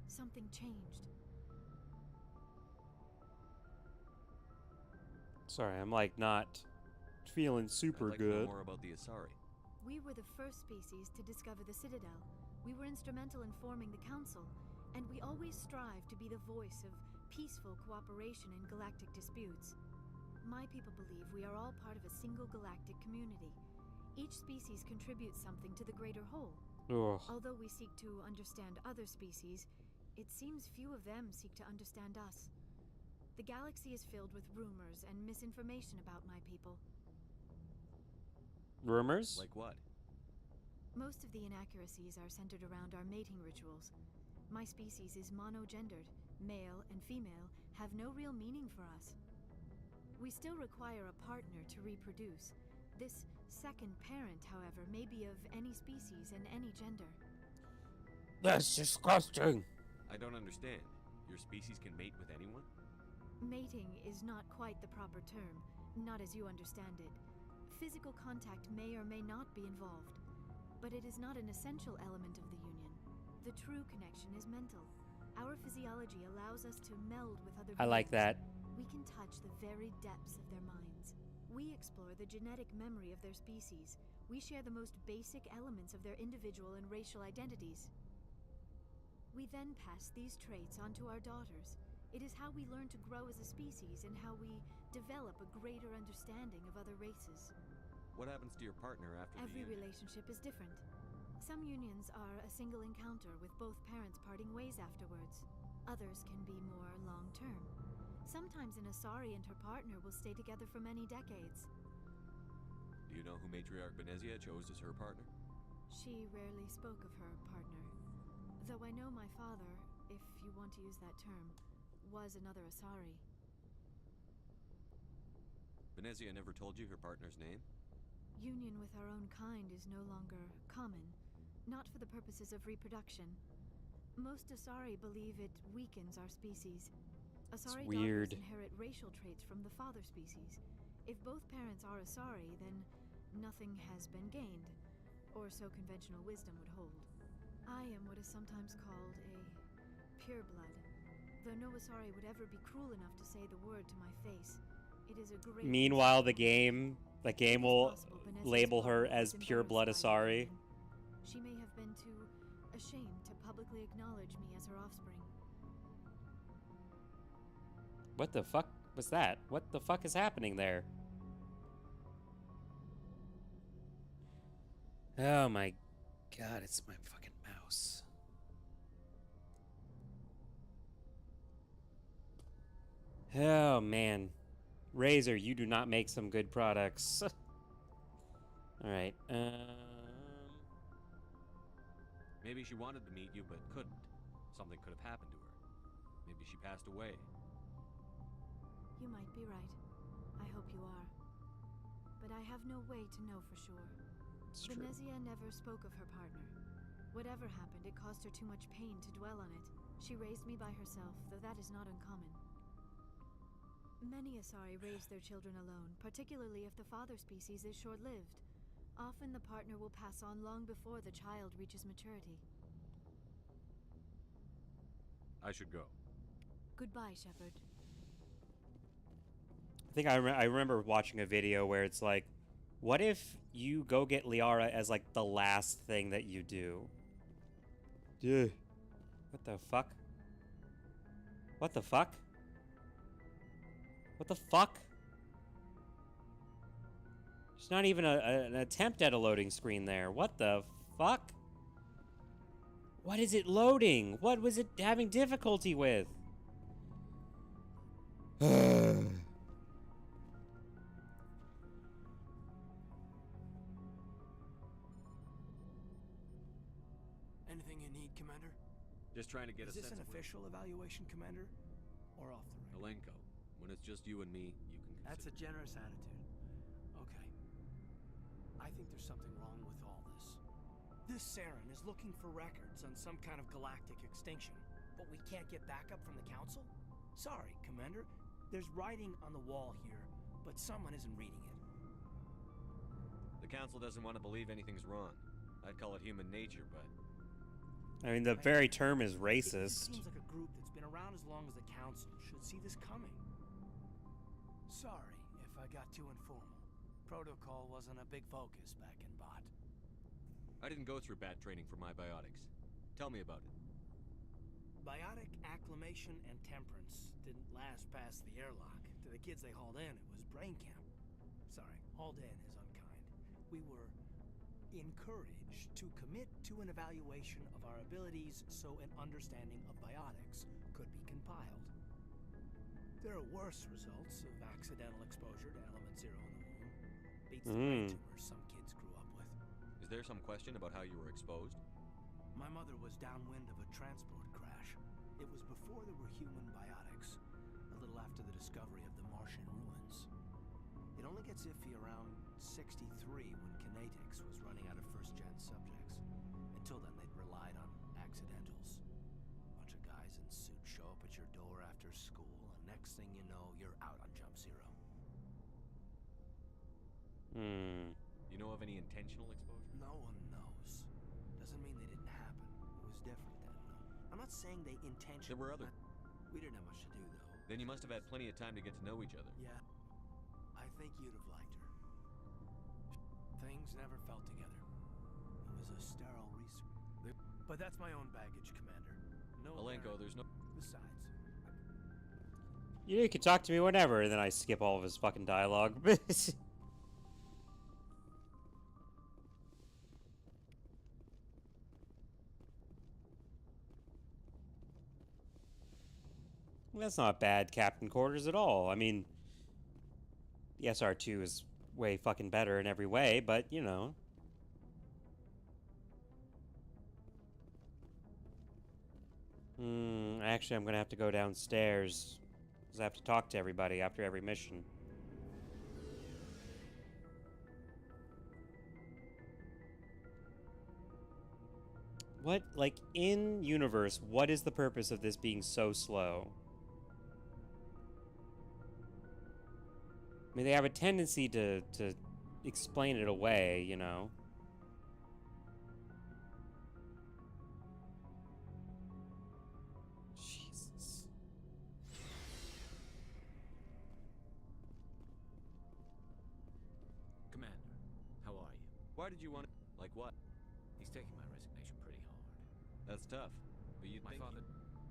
Something changed. Sorry, I'm like not feeling super I'd like to know good. more about the Asari. We were the first species to discover the Citadel. We were instrumental in forming the Council, and we always strive to be the voice of peaceful cooperation in galactic disputes. My people believe we are all part of a single galactic community. Each species contributes something to the greater whole. Ugh. Although we seek to understand other species, it seems few of them seek to understand us. The galaxy is filled with rumors and misinformation about my people. Rumors? Like what? Most of the inaccuracies are centered around our mating rituals. My species is monogendered. Male and female have no real meaning for us. We still require a partner to reproduce. This second parent, however, may be of any species and any gender. That's disgusting. I don't understand. Your species can mate with anyone? Mating is not quite the proper term, not as you understand it. Physical contact may or may not be involved, but it is not an essential element of the union. The true connection is mental. Our physiology allows us to meld with other I like beings. that. We can touch the very depths of their minds. We explore the genetic memory of their species. We share the most basic elements of their individual and racial identities. We then pass these traits onto our daughters. It is how we learn to grow as a species and how we develop a greater understanding of other races. What happens to your partner after Every the union? relationship is different. Some unions are a single encounter with both parents parting ways afterwards. Others can be more long-term. Sometimes an Asari and her partner will stay together for many decades. Do you know who Matriarch Benezia chose as her partner? She rarely spoke of her partner. Though I know my father, if you want to use that term, was another Asari. Venezia never told you her partner's name? Union with our own kind is no longer common, not for the purposes of reproduction. Most Asari believe it weakens our species. Asari weird. daughters inherit racial traits from the father species. If both parents are Asari, then nothing has been gained, or so conventional wisdom would hold. I am what is sometimes called a pureblood. Though no Asari would ever be cruel enough to say the word to my face, it is a great... Meanwhile, the game will label her as pureblood Asari. She may have been too ashamed to publicly acknowledge me as her offspring. What the fuck was that? What the fuck is happening there? Oh my god, it's my fucking mouse. Oh man. Razer, you do not make some good products. Alright, Maybe she wanted to meet you, but couldn't. Something could have happened to her. Maybe she passed away. You might be right. I hope you are. But I have no way to know for sure. Venezia never spoke of her partner. Whatever happened, it caused her too much pain to dwell on it. She raised me by herself, though that is not uncommon. Many Asari raise their children alone, particularly if the father species is short-lived. Often the partner will pass on long before the child reaches maturity. I should go. Goodbye, Shepard. I think I remember watching a video where it's like, what if you go get Liara as like the last thing that you do? Yeah. What the fuck? What the fuck? What the fuck? There's not even an attempt at a loading screen there. What the fuck? What is it loading? What was it having difficulty with? Anything you need, Commander? Just trying to get Is a this sense an of official evaluation, Commander? Or off the record? Alenko, when it's just you and me, you can That's a generous attitude. Okay. I think there's something wrong with all this. This Saren is looking for records on some kind of galactic extinction, but we can't get backup from the Council? Sorry, Commander. There's writing on the wall here, but someone isn't reading it. The Council doesn't want to believe anything's wrong. I'd call it human nature, but... I mean, the very term is It racist. seems like a group that's been around as long as the Council should see this coming. Sorry if I got too informal. Protocol wasn't a big focus back in Bot. I didn't go through bat training for my biotics. Tell me about it. Biotic acclimation and temperance didn't last past the airlock. To the kids they hauled in, it was brain camp. Sorry, hauled in is unkind. We were encouraged to commit to an evaluation of our abilities so an understanding of biotics could be compiled. There are worse results of accidental exposure to element zero in the womb. Beats the brain tumors some kids grew up with. Is there some question about how you were exposed? My mother was downwind of a transport crash. It was before there were human biotics, a little after the discovery of the Martian ruins. It only gets iffy around 63 when Kinetics was running out of first-gen subjects. Until then, they'd relied on accidentals. Bunch of guys in suits show up at your door after school, and next thing you know, you're out on Jump Zero. You know of any intentional exposure? No one knows. Doesn't mean they didn't happen. It was different then, though. I'm not saying they intentionally... There were other... We didn't have much to do, though. Then you must have had plenty of time to get to know each other. Yeah. I think you'd have liked her. Things never felt together. It was a sterile research. But that's my own baggage, Commander. No Alenko, there's no... Besides... You can talk to me whenever, and then I skip all of his fucking dialogue. That's not bad Captain Quarters at all. I mean, the SR2 is way fucking better in every way, but, you know. Actually, I'm gonna have to go downstairs. Because I have to talk to everybody after every mission. What, like, in universe, what is the purpose of this being so slow? I mean, they have a tendency to explain it away, you know? Jesus. Commander, how are you? Why did you want to... Like what? He's taking my resignation pretty hard. That's tough. But you'd My think... father,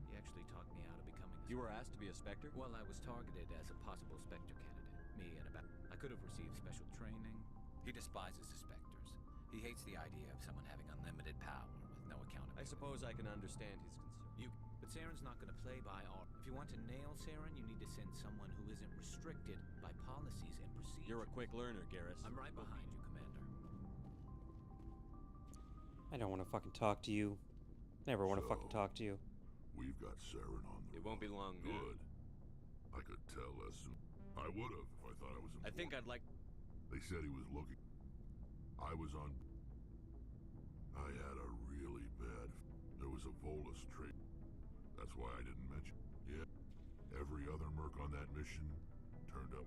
he actually talked me out of becoming a You were asked to be a Spectre? Well, I was targeted as a possible Spectre candidate. Me and about... I could have received special training. He despises the Spectres. He hates the idea of someone having unlimited power with no accountability. I suppose I can understand his concern. But Saren's not going to play by our... If you want to nail Saren, you need to send someone who isn't restricted by policies and procedures. You're a quick learner, Garrus. I'm right behind you, Commander. I don't want to fucking talk to you. Never want to fucking talk to you. We've got Saren on the It won't be long now. Good. I could tell as soon. I would have if I thought I was important. I think I'd like... They said he was looking. I was on... I had a really bad... There was a Volus trait. That's why I didn't mention. Yeah. Every other merc on that mission turned up.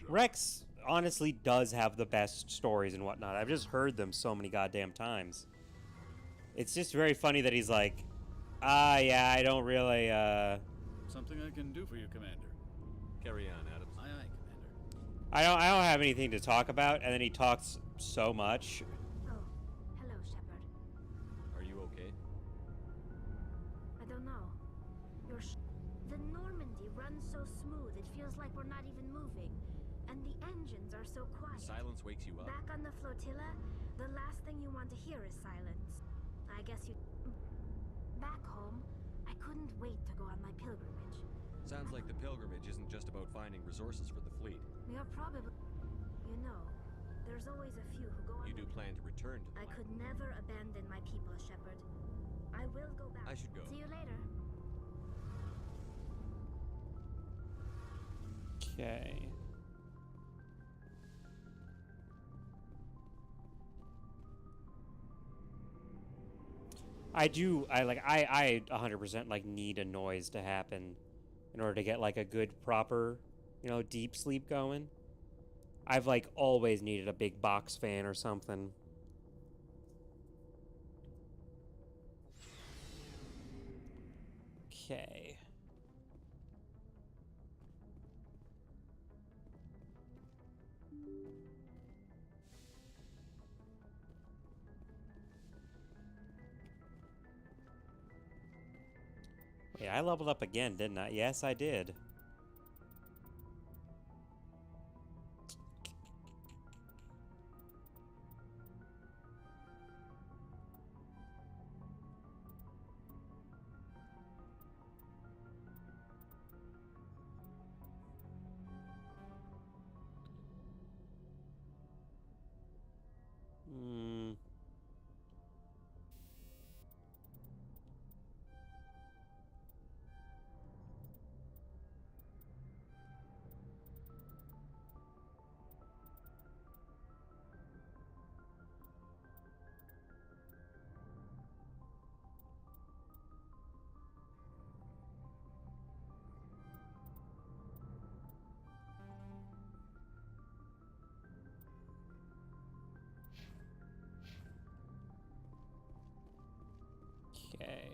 Rex honestly does have the best stories and whatnot. I've just heard them so many goddamn times. It's just very funny that he's like, yeah, I don't really, Something I can do for you, Commander. Carry on, Adams. Aye, aye, Commander. I don't have anything to talk about, and then he talks so much. Oh, hello, Shepard. Are you okay? I don't know. The Normandy runs so smooth, it feels like we're not even moving. And the engines are so quiet. Silence wakes you up. Back on the flotilla, the last thing you want to hear is silence. I guess you... Back home, I couldn't wait to go on my pilgrimage. Sounds like the pilgrimage isn't just about finding resources for the fleet. You're probably... You know, there's always a few who go on... You do plan to return to the I lab. could never abandon my people, Shepard. I will go back. I should go. See you later. Okay. I 100% like need a noise to happen in order to get like a good proper, you know, deep sleep going. I've like always needed a big box fan or something. Okay. Yeah, I leveled up again, didn't I? Yes, I did. Okay.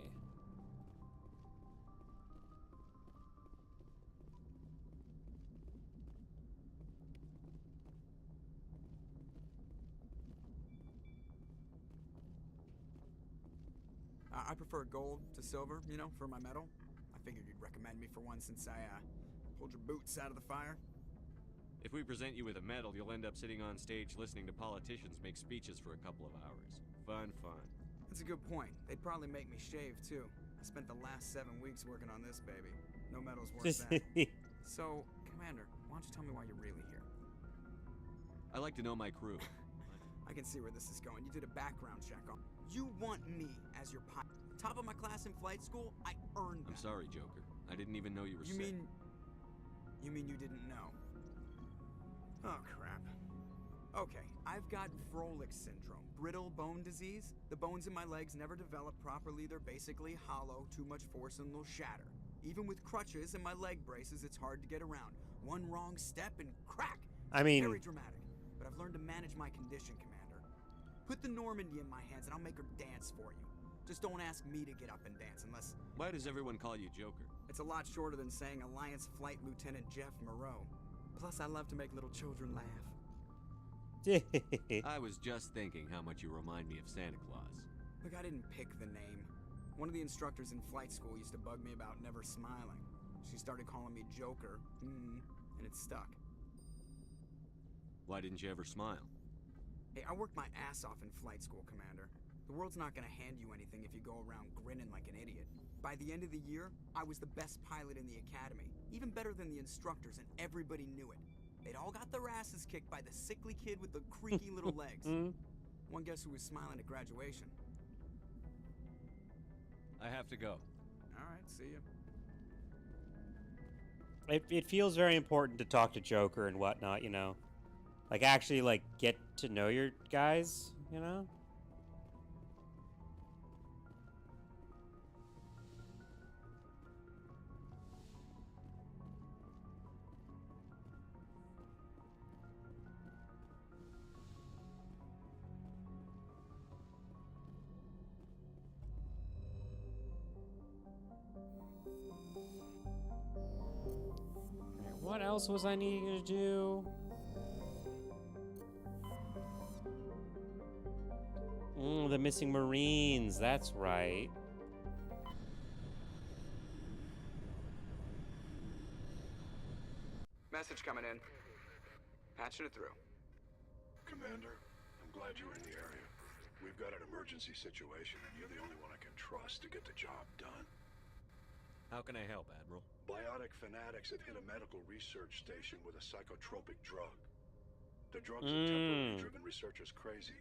I prefer gold to silver, you know, for my medal. I figured you'd recommend me for one since I, pulled your boots out of the fire. If we present you with a medal, you'll end up sitting on stage listening to politicians make speeches for a couple of hours. Fun. That's a good point. They'd probably make me shave, too. I spent the last 7 weeks working on this baby. No medal's worth that. So, Commander, why don't you tell me why you're really here? I like to know my crew. I can see where this is going. You did a background check on... You want me as your pilot. Top of my class in flight school, I earned that. I'm sorry, Joker. I didn't even know you were sick. You mean you didn't know? Oh, crap. Okay, I've got Froelich syndrome, brittle bone disease. The bones in my legs never develop properly. They're basically hollow, too much force and they'll shatter. Even with crutches and my leg braces, it's hard to get around. One wrong step and crack. I mean... Very dramatic, but I've learned to manage my condition, Commander. Put the Normandy in my hands and I'll make her dance for you. Just don't ask me to get up and dance unless... Why does everyone call you Joker? It's a lot shorter than saying Alliance Flight Lieutenant Jeff Moreau. Plus, I love to make little children laugh. I was just thinking how much you remind me of Santa Claus. Look, I didn't pick the name. One of the instructors in flight school used to bug me about never smiling. She started calling me Joker, and it stuck. Why didn't you ever smile? Hey, I worked my ass off in flight school, Commander. The world's not gonna hand you anything if you go around grinning like an idiot. By the end of the year, I was the best pilot in the academy, even better than the instructors, and everybody knew it. They'd all got their asses kicked by the sickly kid with the creaky little legs. One guess who was smiling at graduation? I have to go. All right, see ya. It feels very important to talk to Joker and whatnot, you know? Like, actually, like, get to know your guys, you know? What else was I needing to do? The missing Marines, that's right. Message coming in. Patching it through. Commander, I'm glad you're in the area. We've got an emergency situation, and you're the only one I can trust to get the job done. How can I help, Admiral? Biotic fanatics have hit a medical research station with a psychotropic drug. The drugs have temporarily driven researchers crazy,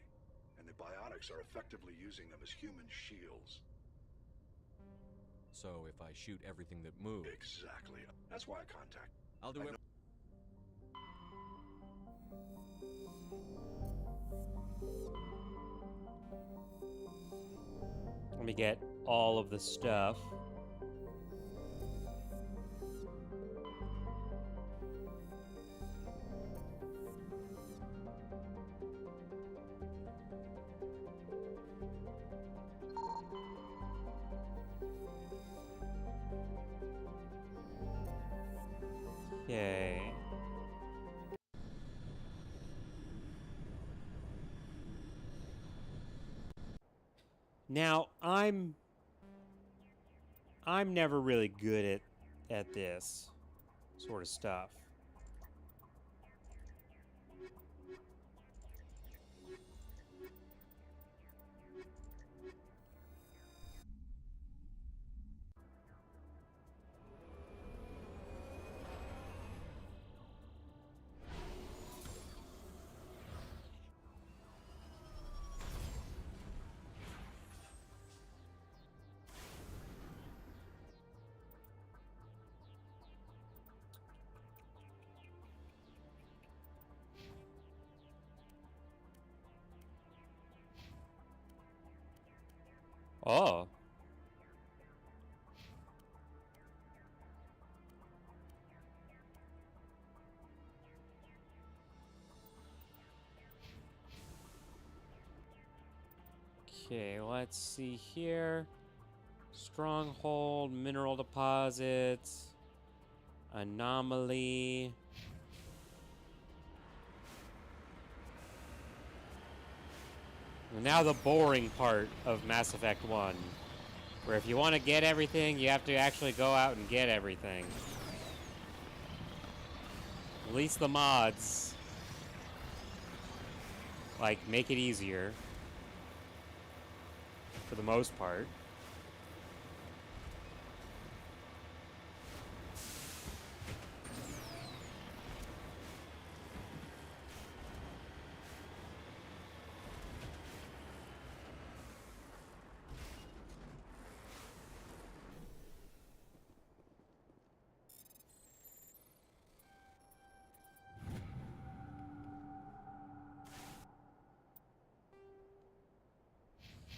and the biotics are effectively using them as human shields. So if I shoot everything that moves... Exactly. That's why I contact... I'll do it. Let me get all of the stuff. Okay. Now, I'm never really good at this sort of stuff. Oh. Okay, let's see here. Stronghold, mineral deposits, anomaly. And now the boring part of Mass Effect 1, where if you want to get everything, you have to actually go out and get everything. At least the mods, like, make it easier, for the most part.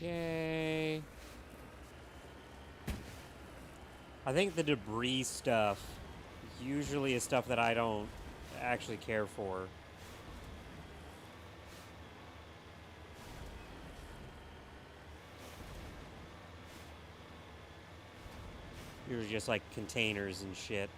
Yay. I think the debris stuff usually is stuff that I don't actually care for. Usually just like containers and shit.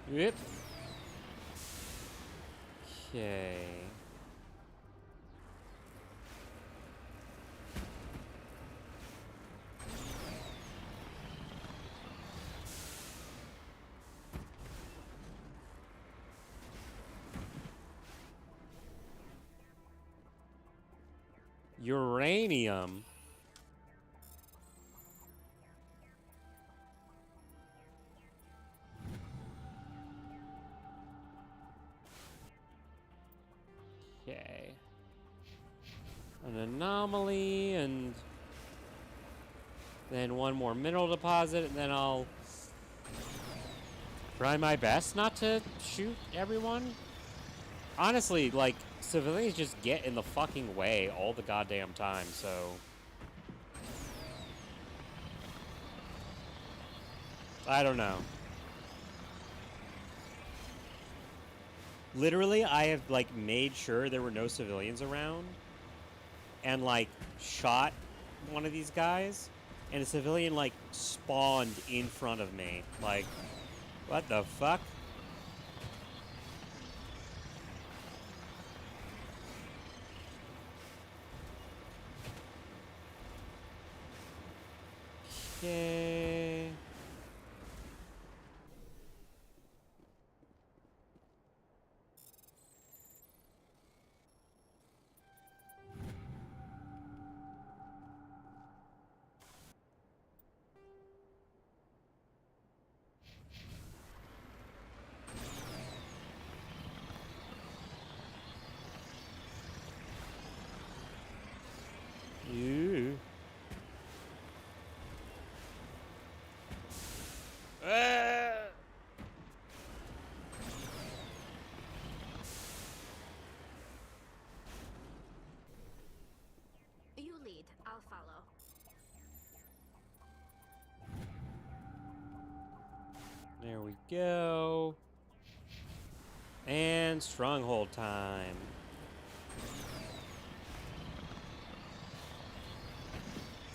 Yep. Okay. Uranium. Okay. An anomaly, and then one more mineral deposit, and then I'll try my best not to shoot everyone. Honestly, like, civilians just get in the fucking way all the goddamn time, so... I don't know. Literally, I have, like, made sure there were no civilians around and, like, shot one of these guys, and a civilian, like, spawned in front of me. Like, what the fuck? Okay. Ew. You lead, I'll follow. There we go. And stronghold time.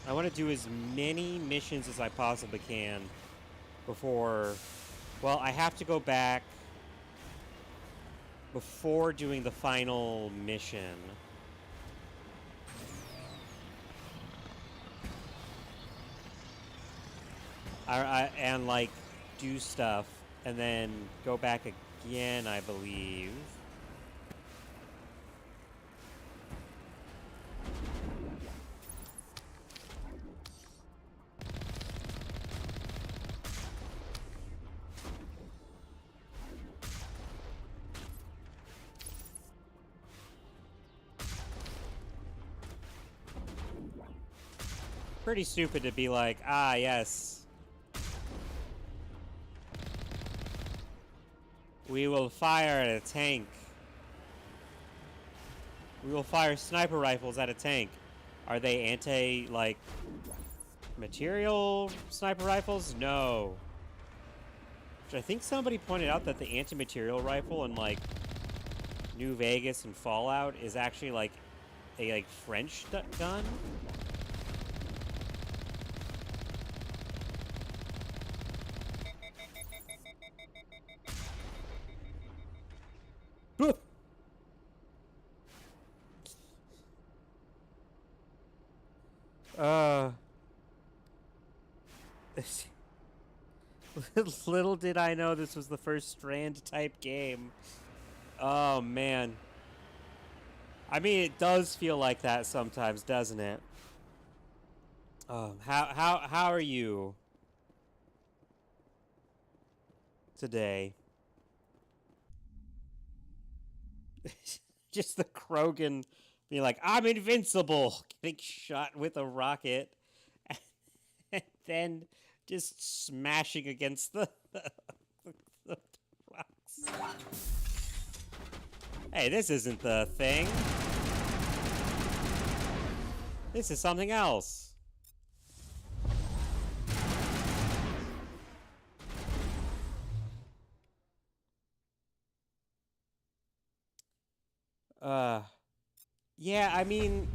I want to do as many missions as I possibly can before... Well, I have to go back before doing the final mission. And, like, do stuff, and then go back again, I believe. Pretty stupid to be like, ah, yes. We will fire at a tank. We will fire sniper rifles at a tank. Are they anti, like, material sniper rifles? No. Which I think somebody pointed out that the anti-material rifle in, like, New Vegas and Fallout is actually, like, a, like, French gun. Little did I know this was the first Strand type game. Oh man. I mean, it does feel like that sometimes, doesn't it? How are you today? Just the Krogan being like, I'm invincible, getting shot with a rocket, and then just smashing against the rocks. Hey, this isn't the thing. This is something else. Yeah, I mean,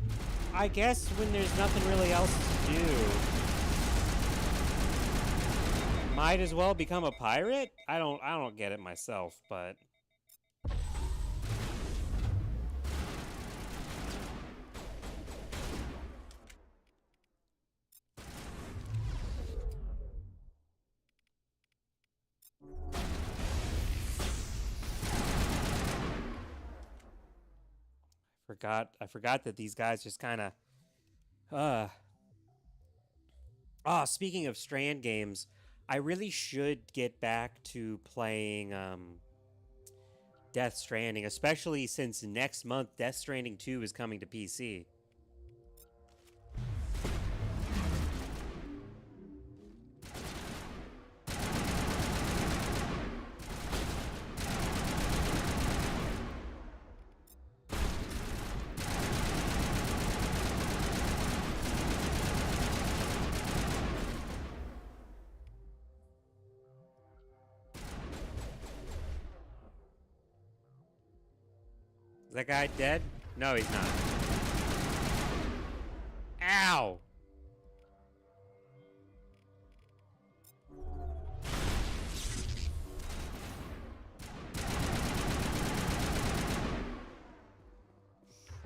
I guess when there's nothing really else to do, might as well become a pirate? I don't get it myself, but I forgot that these guys just kind of speaking of Strand games, I really should get back to playing Death Stranding, especially since next month Death Stranding 2 is coming to PC. Is that guy dead? No, he's not. Ow!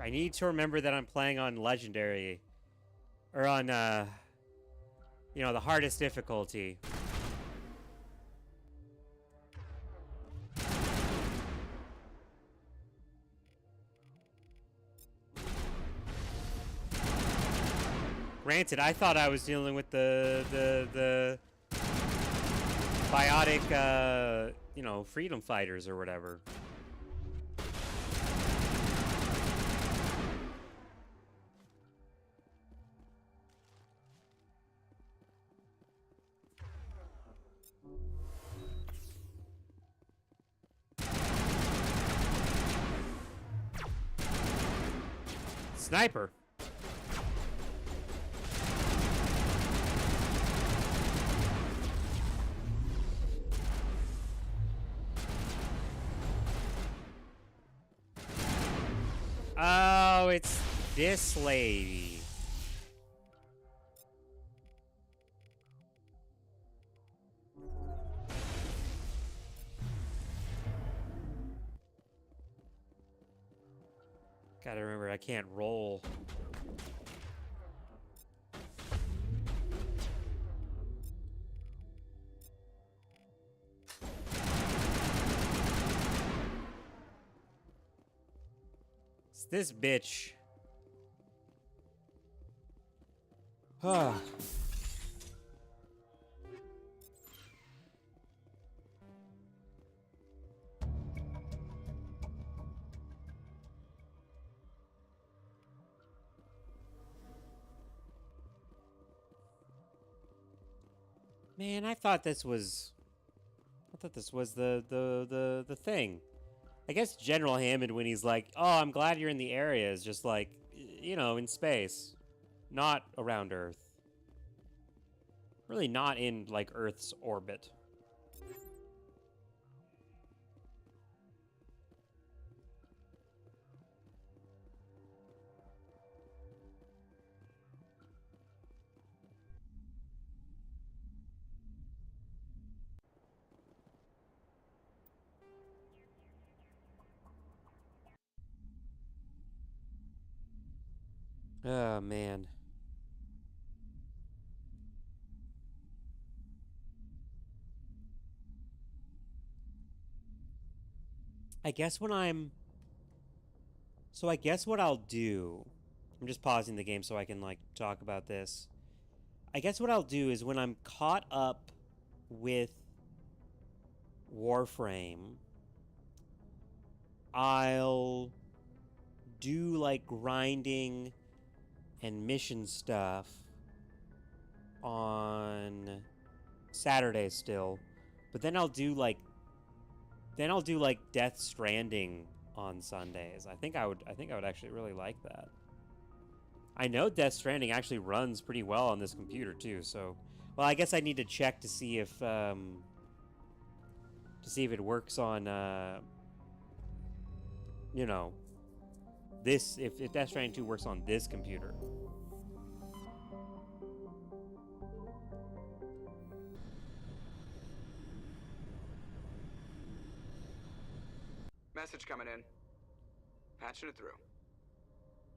I need to remember that I'm playing on Legendary. Or on, you know, the hardest difficulty. Granted, I thought I was dealing with the biotic, you know, freedom fighters or whatever. Sniper. Oh, it's this lady. Gotta remember, I can't roll. It's this bitch. Huh. Man, I thought this was the thing. I guess General Hammond, when he's like, "Oh, I'm glad you're in the area," is just like, you know, in space, not around Earth. Really not in, like, Earth's orbit. Oh, man. I guess when I'm So I guess what I'll do, I'm just pausing the game so I can, like, talk about this. I guess what I'll do is when I'm caught up with Warframe, I'll do, like, grinding and mission stuff on Saturday still. But then I'll do, like, Death Stranding on Sundays. I think I would actually really like that. I know Death Stranding actually runs pretty well on this computer too, so well, I guess I need to check to see if it works on you know, this if Death Stranding 2 works on this computer. Message coming in. Patching it through.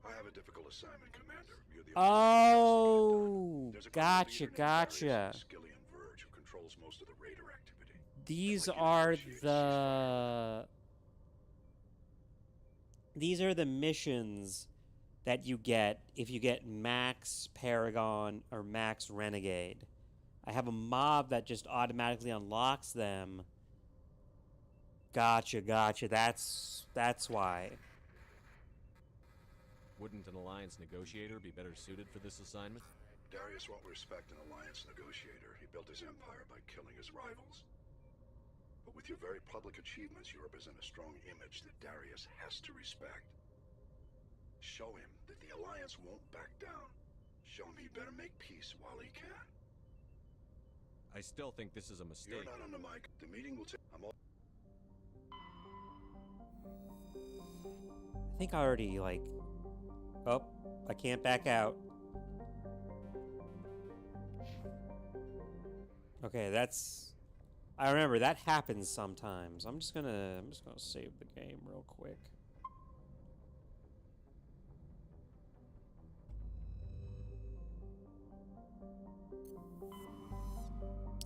I have a difficult assignment, Commander. You're the Oh, gotcha. Skillian Verge, who controls most of the raider activity. These are the missions that you get if you get Max Paragon or Max Renegade. I have a mob that just automatically unlocks them. Gotcha. That's why. Wouldn't an Alliance negotiator be better suited for this assignment? Darius won't respect an Alliance negotiator. He built his empire by killing his rivals. But with your very public achievements, you represent a strong image that Darius has to respect. Show him that the Alliance won't back down. Show him he better make peace while he can. I still think this is a mistake. You're not on the mic. The meeting will take... I think I already, like... Oh, I can't back out. Okay, that's... I remember, that happens sometimes. I'm just gonna save the game real quick.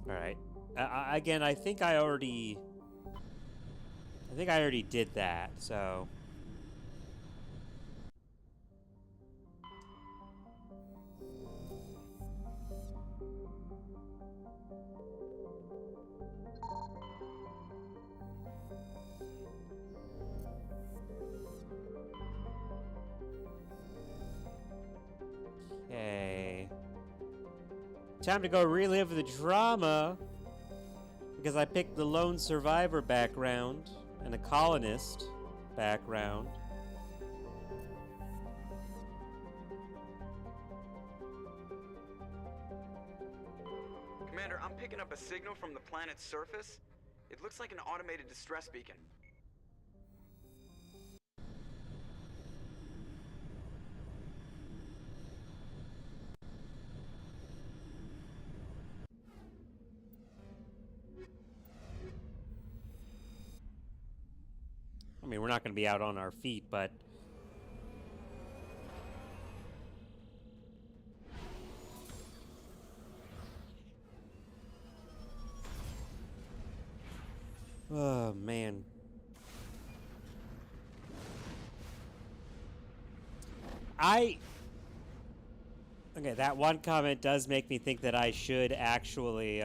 Alright. Again, I think I already did that, so... Okay. Time to go relive the drama. Because I picked the lone survivor background and a colonist background. Commander, I'm picking up a signal from the planet's surface. It looks like an automated distress beacon. I mean, we're not going to be out on our feet, but... Oh, man. Okay, that one comment does make me think that I should actually,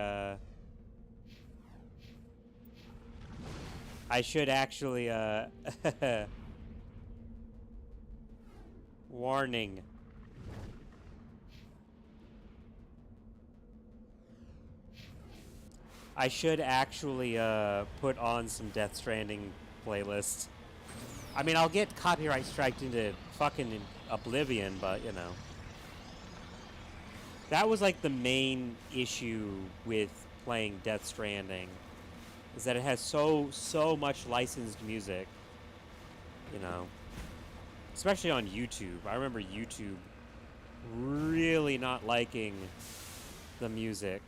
warning. I should actually, put on some Death Stranding playlists. I mean, I'll get copyright striked into fucking oblivion, but, you know. That was, like, the main issue with playing Death Stranding. Is that it has so much licensed music, you know, especially on YouTube. I remember YouTube really not liking the music.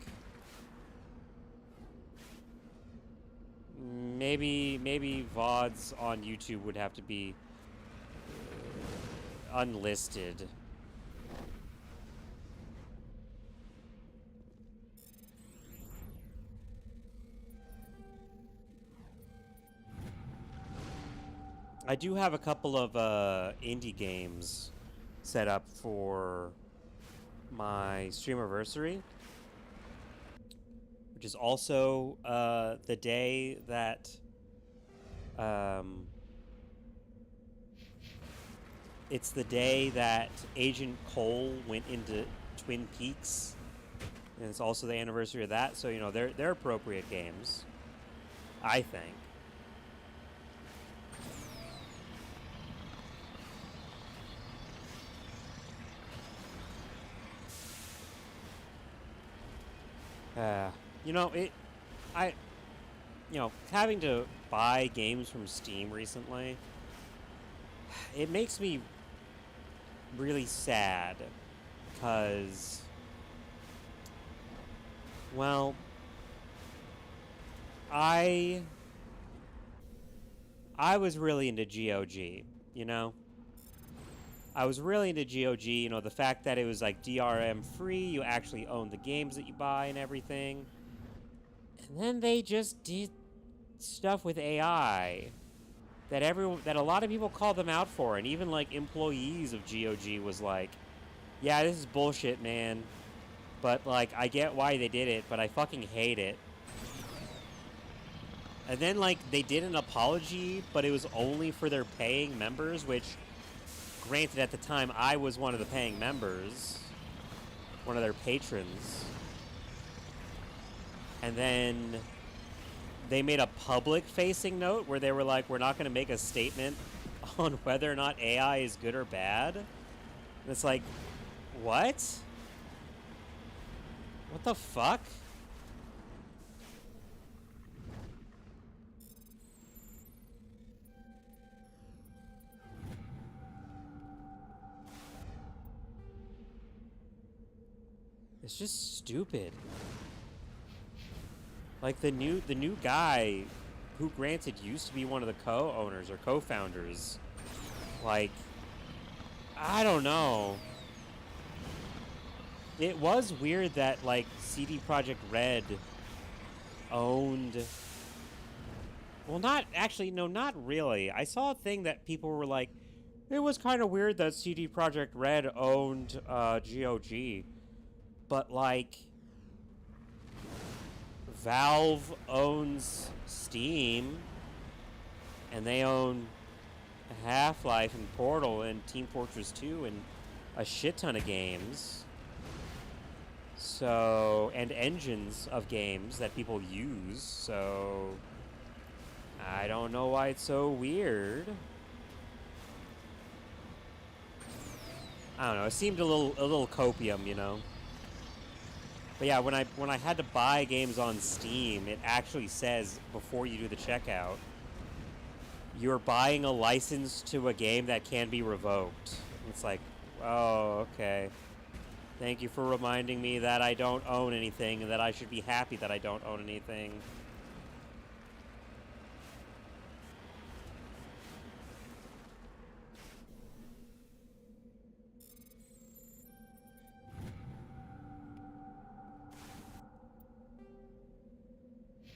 Maybe VODs on YouTube would have to be unlisted. I do have a couple of indie games set up for my Streamiversary, which is also the day that it's the day that Agent Cole went into Twin Peaks, and it's also the anniversary of that. So, you know, they're appropriate games, I think. You know, having to buy games from Steam recently, it makes me really sad, because, well, I was really into GOG, you know? I was really into GOG, you know, the fact that it was like DRM free, you actually owned the games that you buy and everything. And then they just did stuff with AI that a lot of people called them out for, and even like employees of GOG was like, yeah, this is bullshit, man. But like, I get why they did it, but I fucking hate it. And then like, they did an apology, but it was only for their paying members, which, granted, at the time, I was one of the paying members, one of their patrons. And then they made a public-facing note where they were like, we're not going to make a statement on whether or not AI is good or bad. And it's like, what? What the fuck? It's just stupid. Like, the new guy, who granted used to be one of the co-owners or co-founders, like, I don't know. It was weird that, like, CD Projekt Red owned... Well, not really. I saw a thing that people were like, it was kind of weird that CD Projekt Red owned GOG. But, like, Valve owns Steam, and they own Half-Life and Portal and Team Fortress 2 and a shit ton of games. So, and engines of games that people use, so I don't know why it's so weird. I don't know, it seemed a little copium, you know. But yeah, when I had to buy games on Steam, it actually says before you do the checkout, you're buying a license to a game that can be revoked. It's like, oh, okay. Thank you for reminding me that I don't own anything and that I should be happy that I don't own anything.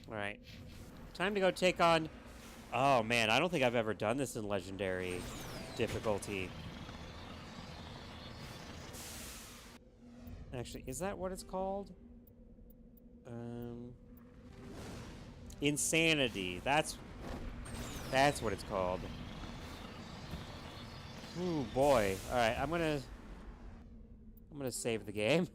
Alright. Time to go take on... Oh, man, I don't think I've ever done this in Legendary difficulty. Actually, is that what it's called? Insanity. That's what it's called. Ooh, boy. Alright, I'm gonna save the game.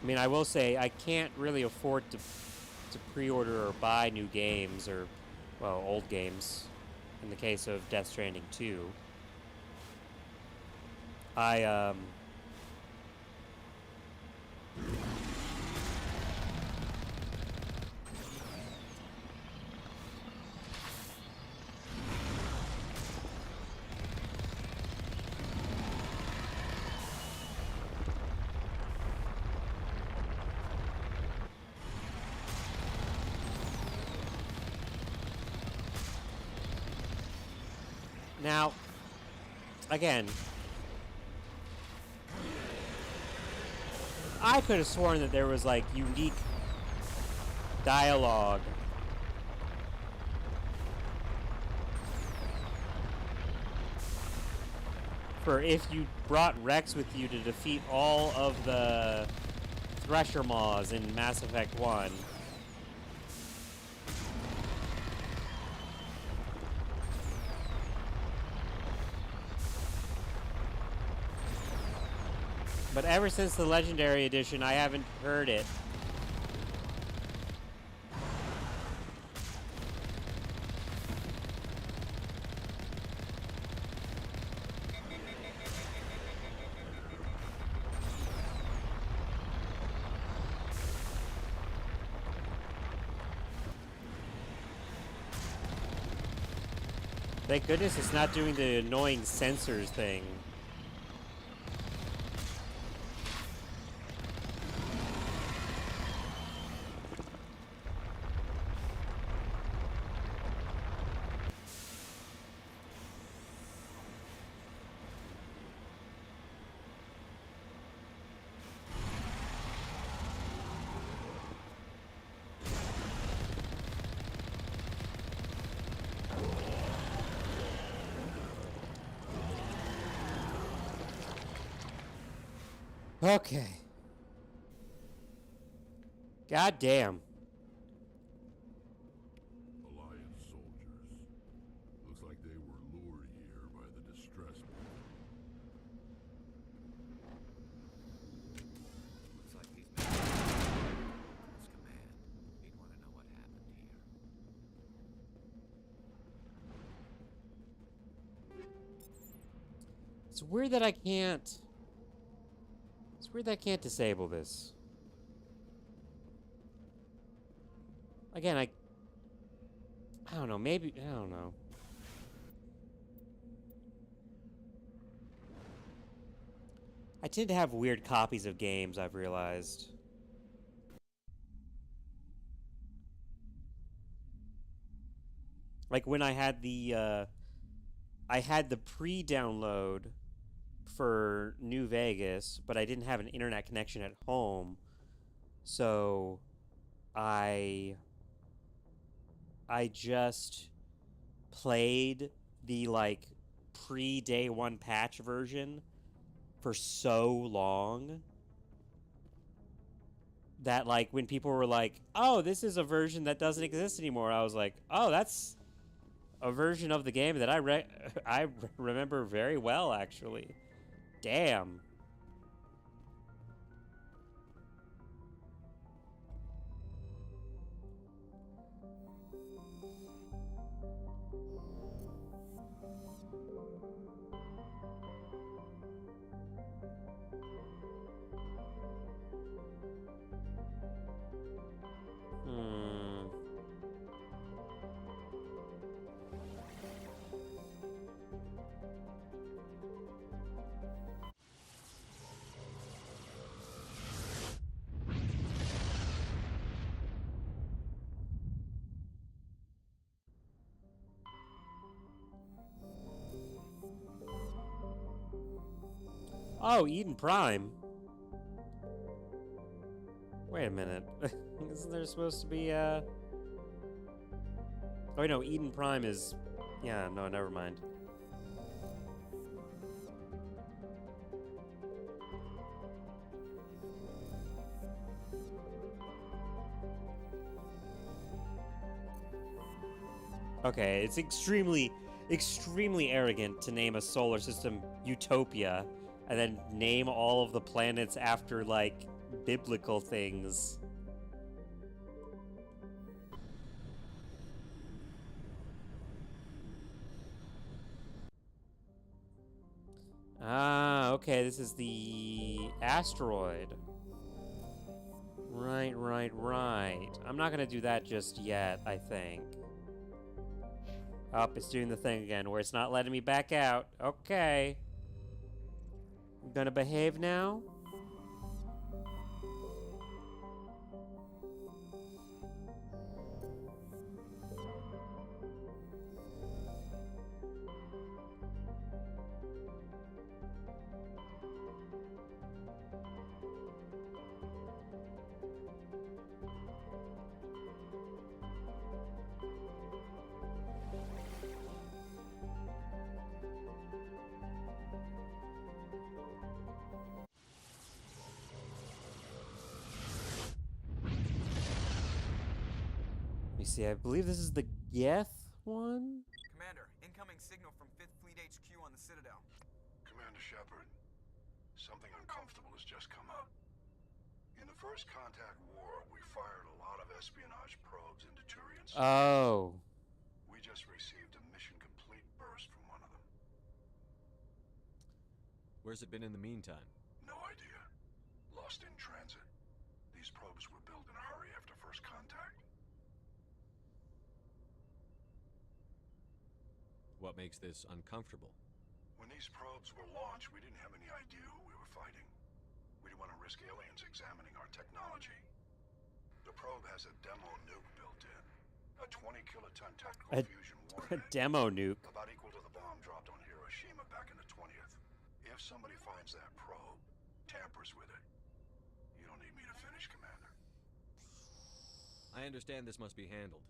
I mean, I will say, I can't really afford to pre-order or buy new games, or, well, old games, in the case of Death Stranding 2. Now, again, I could have sworn that there was, like, unique dialogue for if you brought Rex with you to defeat all of the Thresher Maws in Mass Effect 1. But ever since the Legendary Edition, I haven't heard it. Thank goodness it's not doing the annoying sensors thing. Okay. God damn. Alliance soldiers. Looks like they were lured here by the distress. Looks like these men his command. He'd want to know what happened here. It's weird that I can't... It's weird that I can't disable this. Again, I don't know, maybe... I don't know. I tend to have weird copies of games, I've realized. Like when I had the pre-download for New Vegas, but I didn't have an internet connection at home, so I just played the like pre-day one patch version for so long that like when people were like, "Oh, this is a version that doesn't exist anymore," I was like, "Oh, that's a version of the game that I remember very well, actually." Damn. Oh, Eden Prime. Wait a minute. Isn't there supposed to be, Oh, wait, no, Eden Prime is... Yeah, no, never mind. Okay, it's extremely arrogant to name a solar system Utopia and then name all of the planets after, like, biblical things. Ah, okay, this is the asteroid. Right. I'm not gonna do that just yet, I think. Oh, it's doing the thing again, where it's not letting me back out. Okay. I'm gonna behave now. see. I believe this is the Geth one. Commander, incoming signal from 5th Fleet HQ on the Citadel. Commander Shepard, something uncomfortable has just come up. In the First Contact War, we fired a lot of espionage probes into Turian space. Oh. We just received a mission complete burst from one of them. Where's it been in the meantime? No idea. Lost in transit. These probes were built in a hurry after First Contact. What makes this uncomfortable? When these probes were launched, we didn't have any idea who we were fighting. We didn't want to risk aliens examining our technology. The probe has a demo nuke built in. A 20-kiloton tactical fusion warhead. A demo nuke. About equal to the bomb dropped on Hiroshima back in the 20th. If somebody finds that probe, tampers with it, you don't need me to finish, Commander. I understand this must be handled,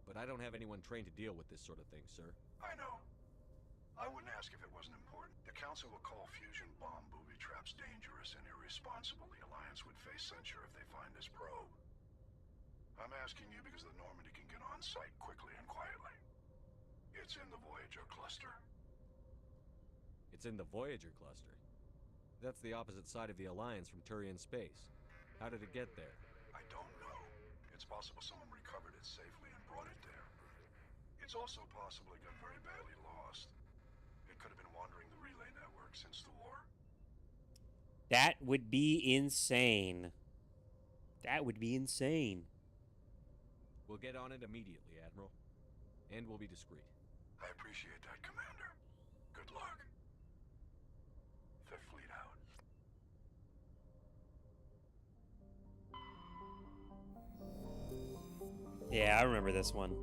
but I don't have anyone trained to deal with this sort of thing, sir. I know. I wouldn't ask if it wasn't important. The Council will call fusion bomb booby traps dangerous and irresponsible. The Alliance would face censure if they find this probe. I'm asking you because the Normandy can get on site quickly and quietly. It's in the Voyager cluster. It's in the Voyager cluster. That's the opposite side of the Alliance from Turian space. How did it get there? I don't know. It's possible someone recovered it safely and brought it there. It's also possible it got very badly lost. It could have been wandering the relay network since the war. That would be insane. That would be insane. We'll get on it immediately, Admiral. And we'll be discreet. I appreciate that, Commander. Good luck. Fifth Fleet out. Yeah, I remember this one.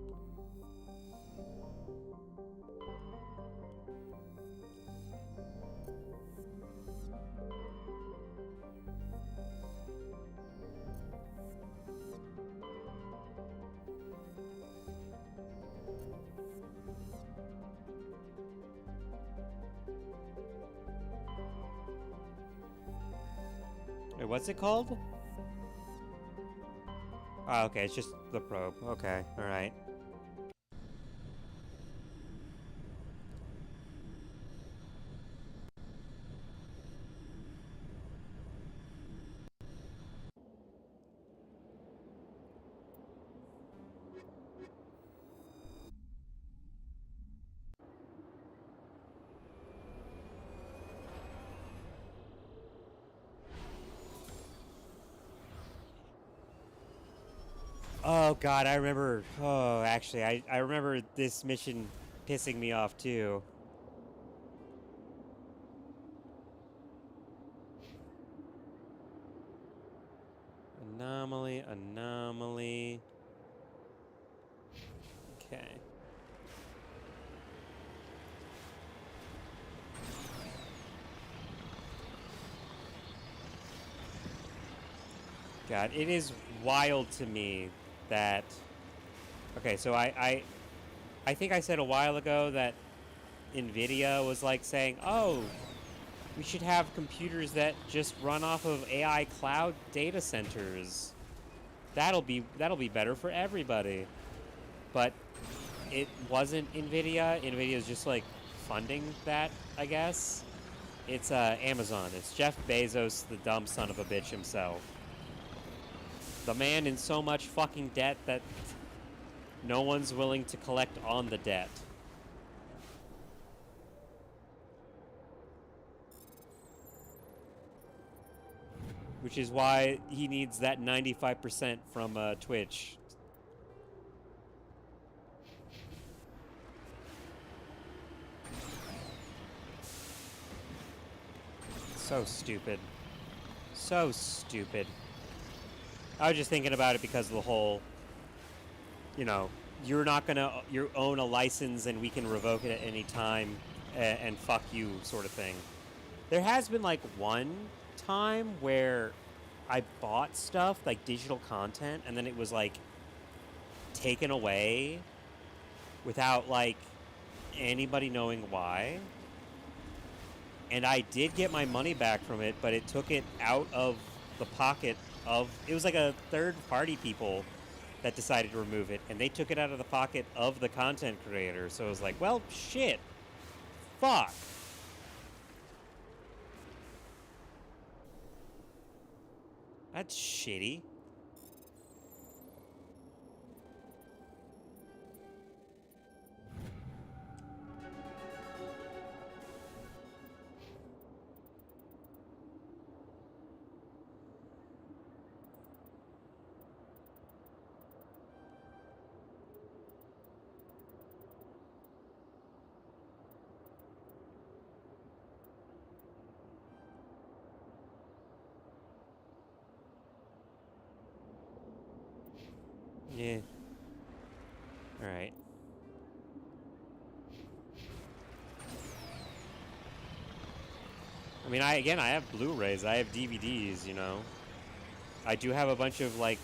Wait, what's it called? Oh, okay, it's just the probe. Okay, alright. Oh god, I remember. Oh, actually, I remember this mission pissing me off too. Anomaly, anomaly. Okay. God, it is wild to me that... Okay, so I think I said a while ago that NVIDIA was like saying, oh, we should have computers that just run off of AI cloud data centers. That'll be better for everybody. But it wasn't NVIDIA. NVIDIA is just like funding that, I guess. It's Amazon. It's Jeff Bezos, the dumb son of a bitch himself. The man in so much fucking debt that no one's willing to collect on the debt. Which is why he needs that 95% from Twitch. So stupid. So stupid. I was just thinking about it because of the whole, you know, you're not gonna you own a license and we can revoke it at any time and fuck you sort of thing. There has been like one time where I bought stuff like digital content and then it was like taken away without like anybody knowing why. And I did get my money back from it, but it took it out of the pocket of, it was like a third party people that decided to remove it, and they took it out of the pocket of the content creator. So it was like, well, shit. Fuck. That's shitty. Yeah. Alright. I mean, I have Blu-rays, I have DVDs, you know. I do have a bunch of, like,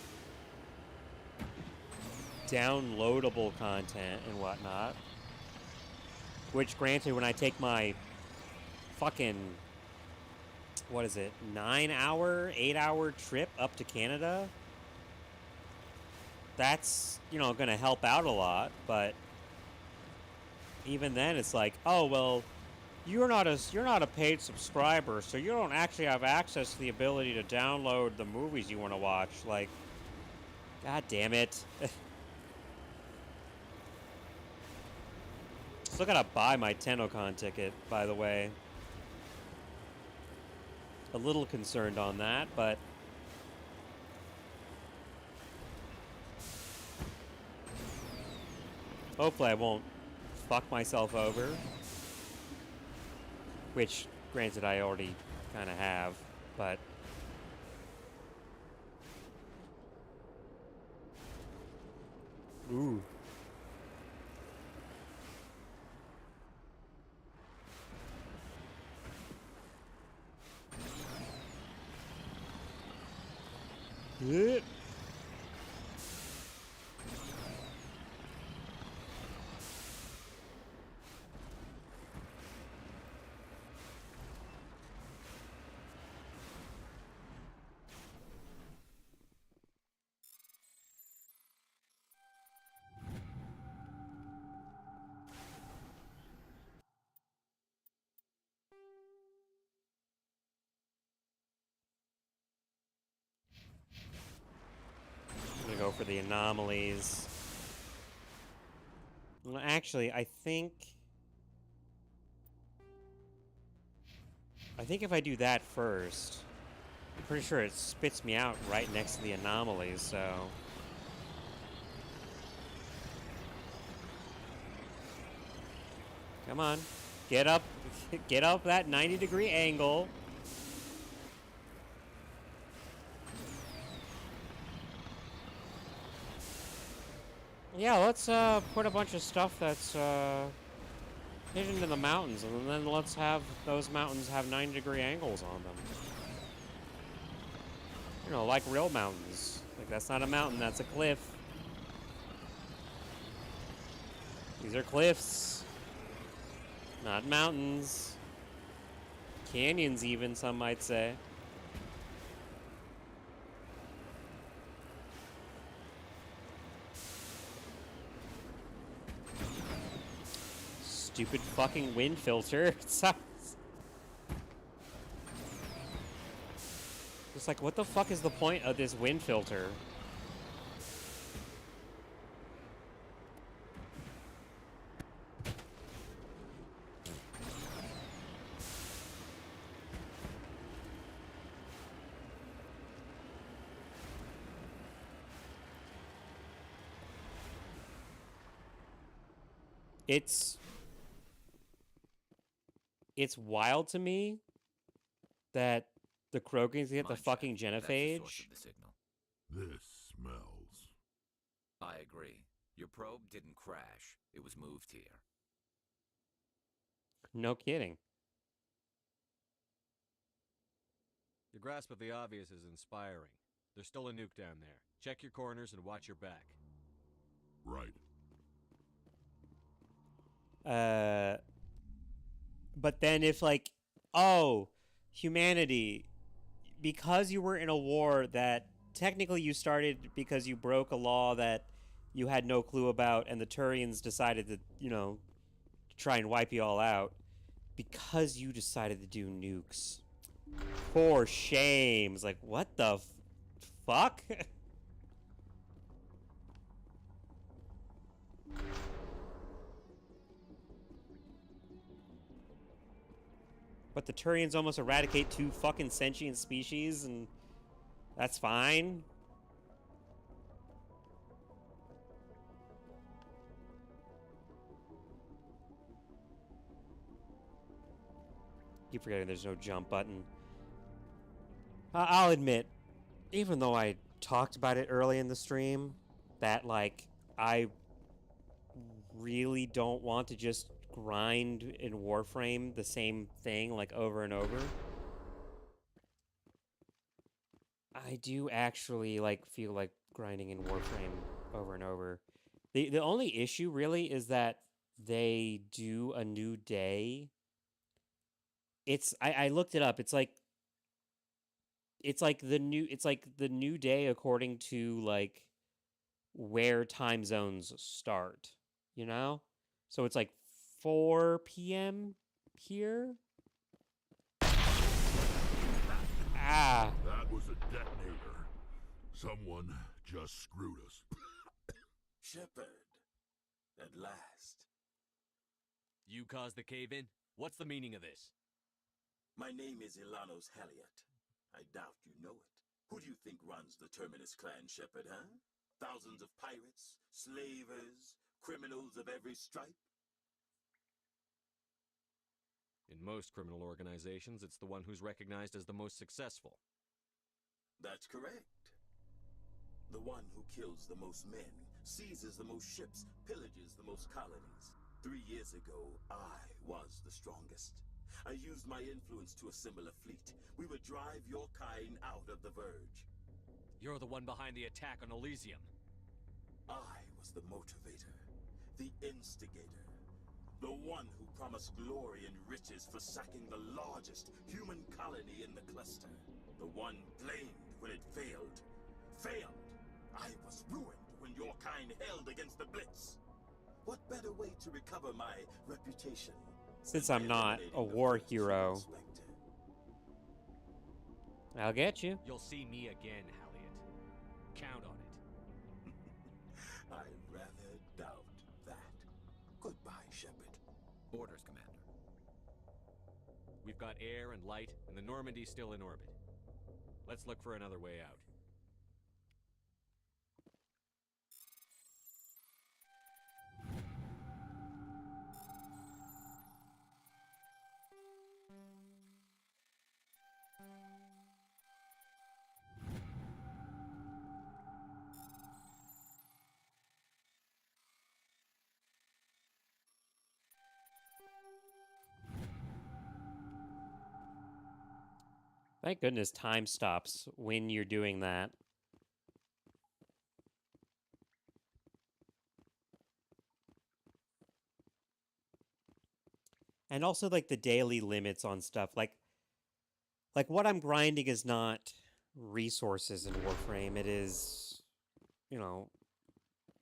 downloadable content and whatnot. Which, granted, when I take my fucking, what is it, 9-hour, 8-hour trip up to Canada, that's, you know, gonna help out a lot, but even then it's like, oh, well, you're not a paid subscriber, so you don't actually have access to the ability to download the movies you want to watch. Like, god damn it. Still gotta buy my TennoCon ticket, by the way. A little concerned on that, but hopefully I won't fuck myself over. Which, granted, I already kind of have, but ooh. Yeah. I'm gonna go for the anomalies. Well, actually, I think if I do that first, I'm pretty sure it spits me out right next to the anomalies, so come on. Get up that 90-degree angle. Yeah, let's put a bunch of stuff that's hidden in the mountains, and then let's have those mountains have 90-degree angles on them. You know, like real mountains. Like, that's not a mountain, that's a cliff. These are cliffs, not mountains. Canyons, even, some might say. Stupid fucking wind filter. It sucks. It's like, what the fuck is the point of this wind filter? It's wild to me that the Krogans get the fucking genophage. This smells. I agree. Your probe didn't crash. It was moved here. No kidding. Your grasp of the obvious is inspiring. There's still a nuke down there. Check your corners and watch your back. Right. But then if, like, oh, humanity, because you were in a war that technically you started because you broke a law that you had no clue about, and the Turians decided to, you know, try and wipe you all out because you decided to do nukes. For shame. It's like, what the fuck? But the Turians almost eradicate 2 fucking sentient species, and that's fine. Keep forgetting there's no jump button. I'll admit, even though I talked about it early in the stream, that, like, I really don't want to just grind in Warframe the same thing, like, over and over. I do actually, like, feel like grinding in Warframe over and over. The only issue, really, is that they do a new day. I looked it up. It's like the new day according to, like, where time zones start, you know? So it's like 4 p.m. here. Ah. That was a detonator. Someone just screwed us. Shepard, at last. You caused the cave-in? What's the meaning of this? My name is Ilanos Haliot. I doubt you know it. Who do you think runs the Terminus clan, Shepard, huh? Thousands of pirates, slavers, criminals of every stripe? In most criminal organizations, it's the one who's recognized as the most successful. That's correct. The one who kills the most men, seizes the most ships, pillages the most colonies. 3 years ago, I was the strongest. I used my influence to assemble a fleet. We would drive your kind out of the Verge. You're the one behind the attack on Elysium. I was the motivator, the instigator, the one who promised glory and riches for sacking the largest human colony in the cluster. The one blamed when it failed. Failed! I was ruined when your kind held against the Blitz. What better way to recover my reputation? Since I'm not a war hero, I'll get you. You'll see me again, Haliot. Count on it. I rather doubt that. Goodbye, Shepard. Orders, Commander. We've got air and light, and the Normandy's still in orbit. Let's look for another way out. Thank goodness time stops when you're doing that. And also, like, the daily limits on stuff. Like what I'm grinding is not resources in Warframe. It is, you know,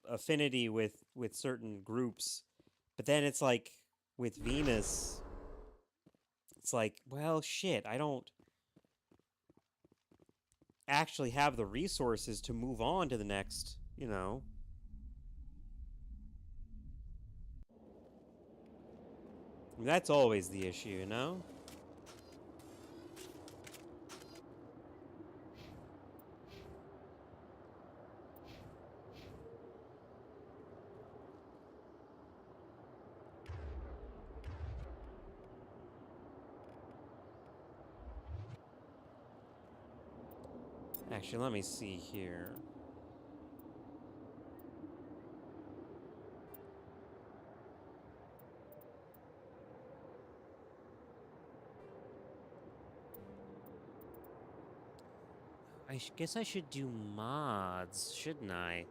affinity with certain groups. But then it's like, with Venus, it's like, well, shit, I don't actually have the resources to move on to the next, you know. I mean, that's always the issue, you know? Actually, let me see here. Guess I should do mods, shouldn't I?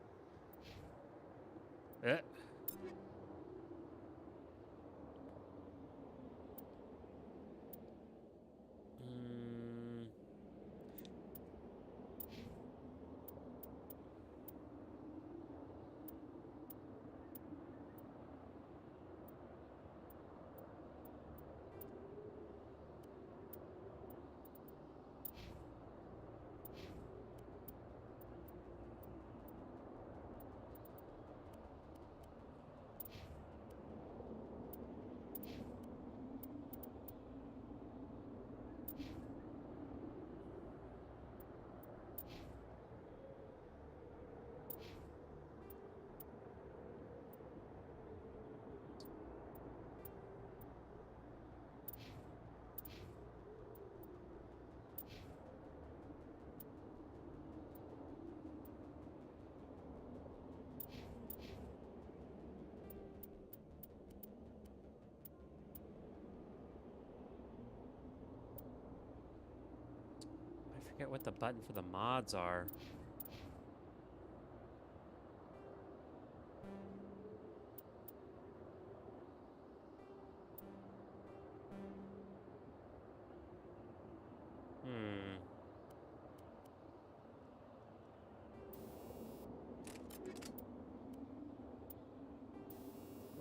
Forget what the button for the mods are.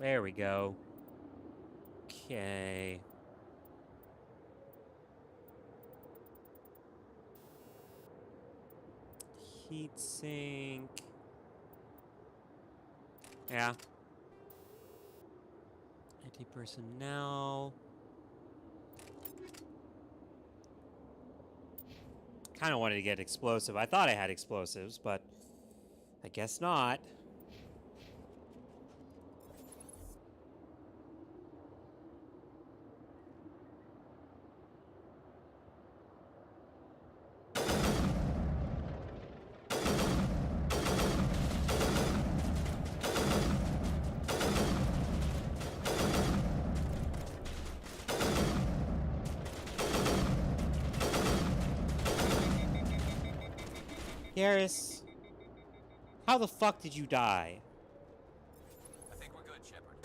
There we go. Okay. Heatsink. Yeah. Anti-personnel. Kind of wanted to get explosive. I thought I had explosives, but I guess not. Garrus, how the fuck did you die? I think we're good, Shepard.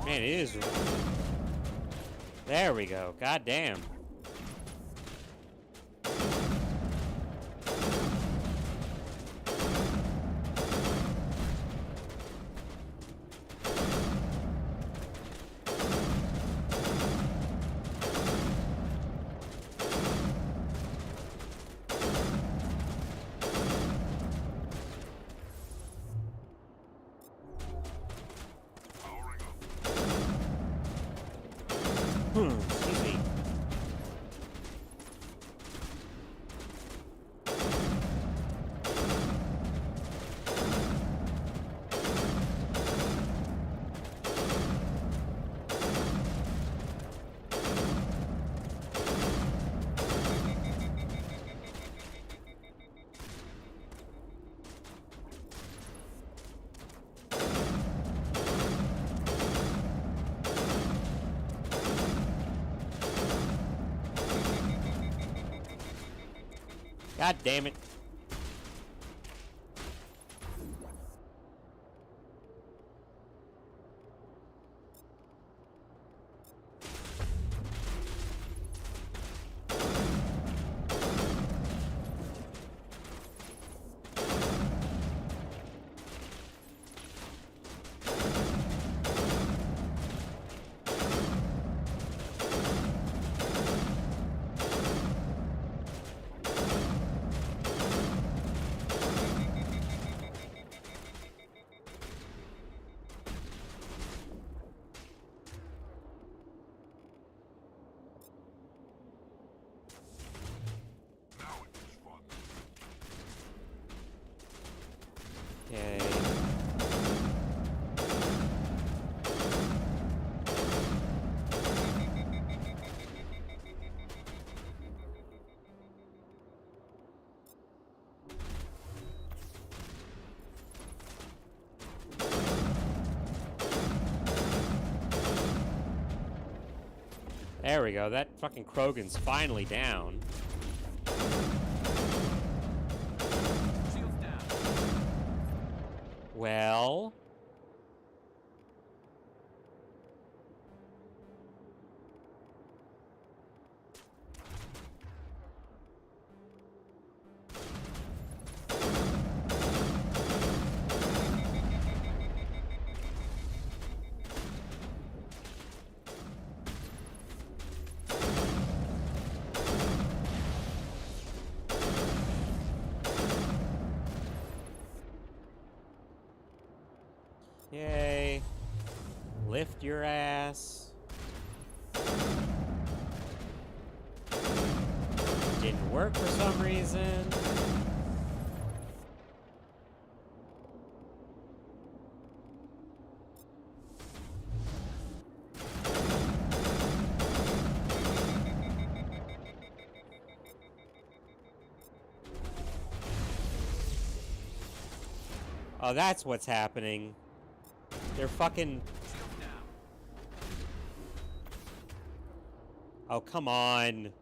Man, it is. There we go. God damn. Excuse me. God damn it. Okay. There we go. That fucking Krogan's finally down. Shields down. Well... Okay. Lift your ass. Didn't work for some reason. Oh, that's what's happening. They're fucking... Oh, come on.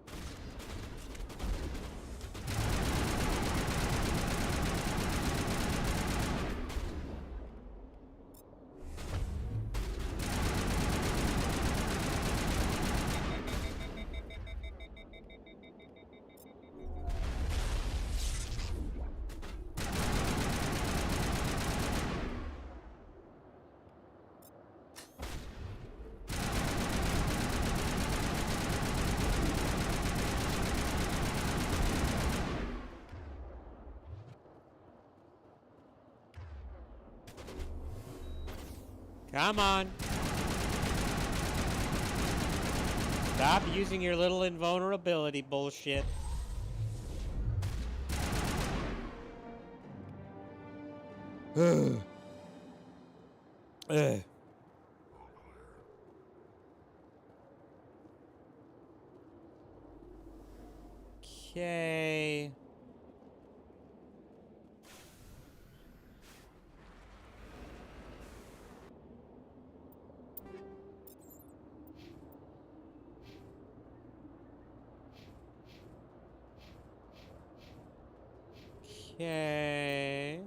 Come on. Stop using your little invulnerability bullshit. Okay. Okay.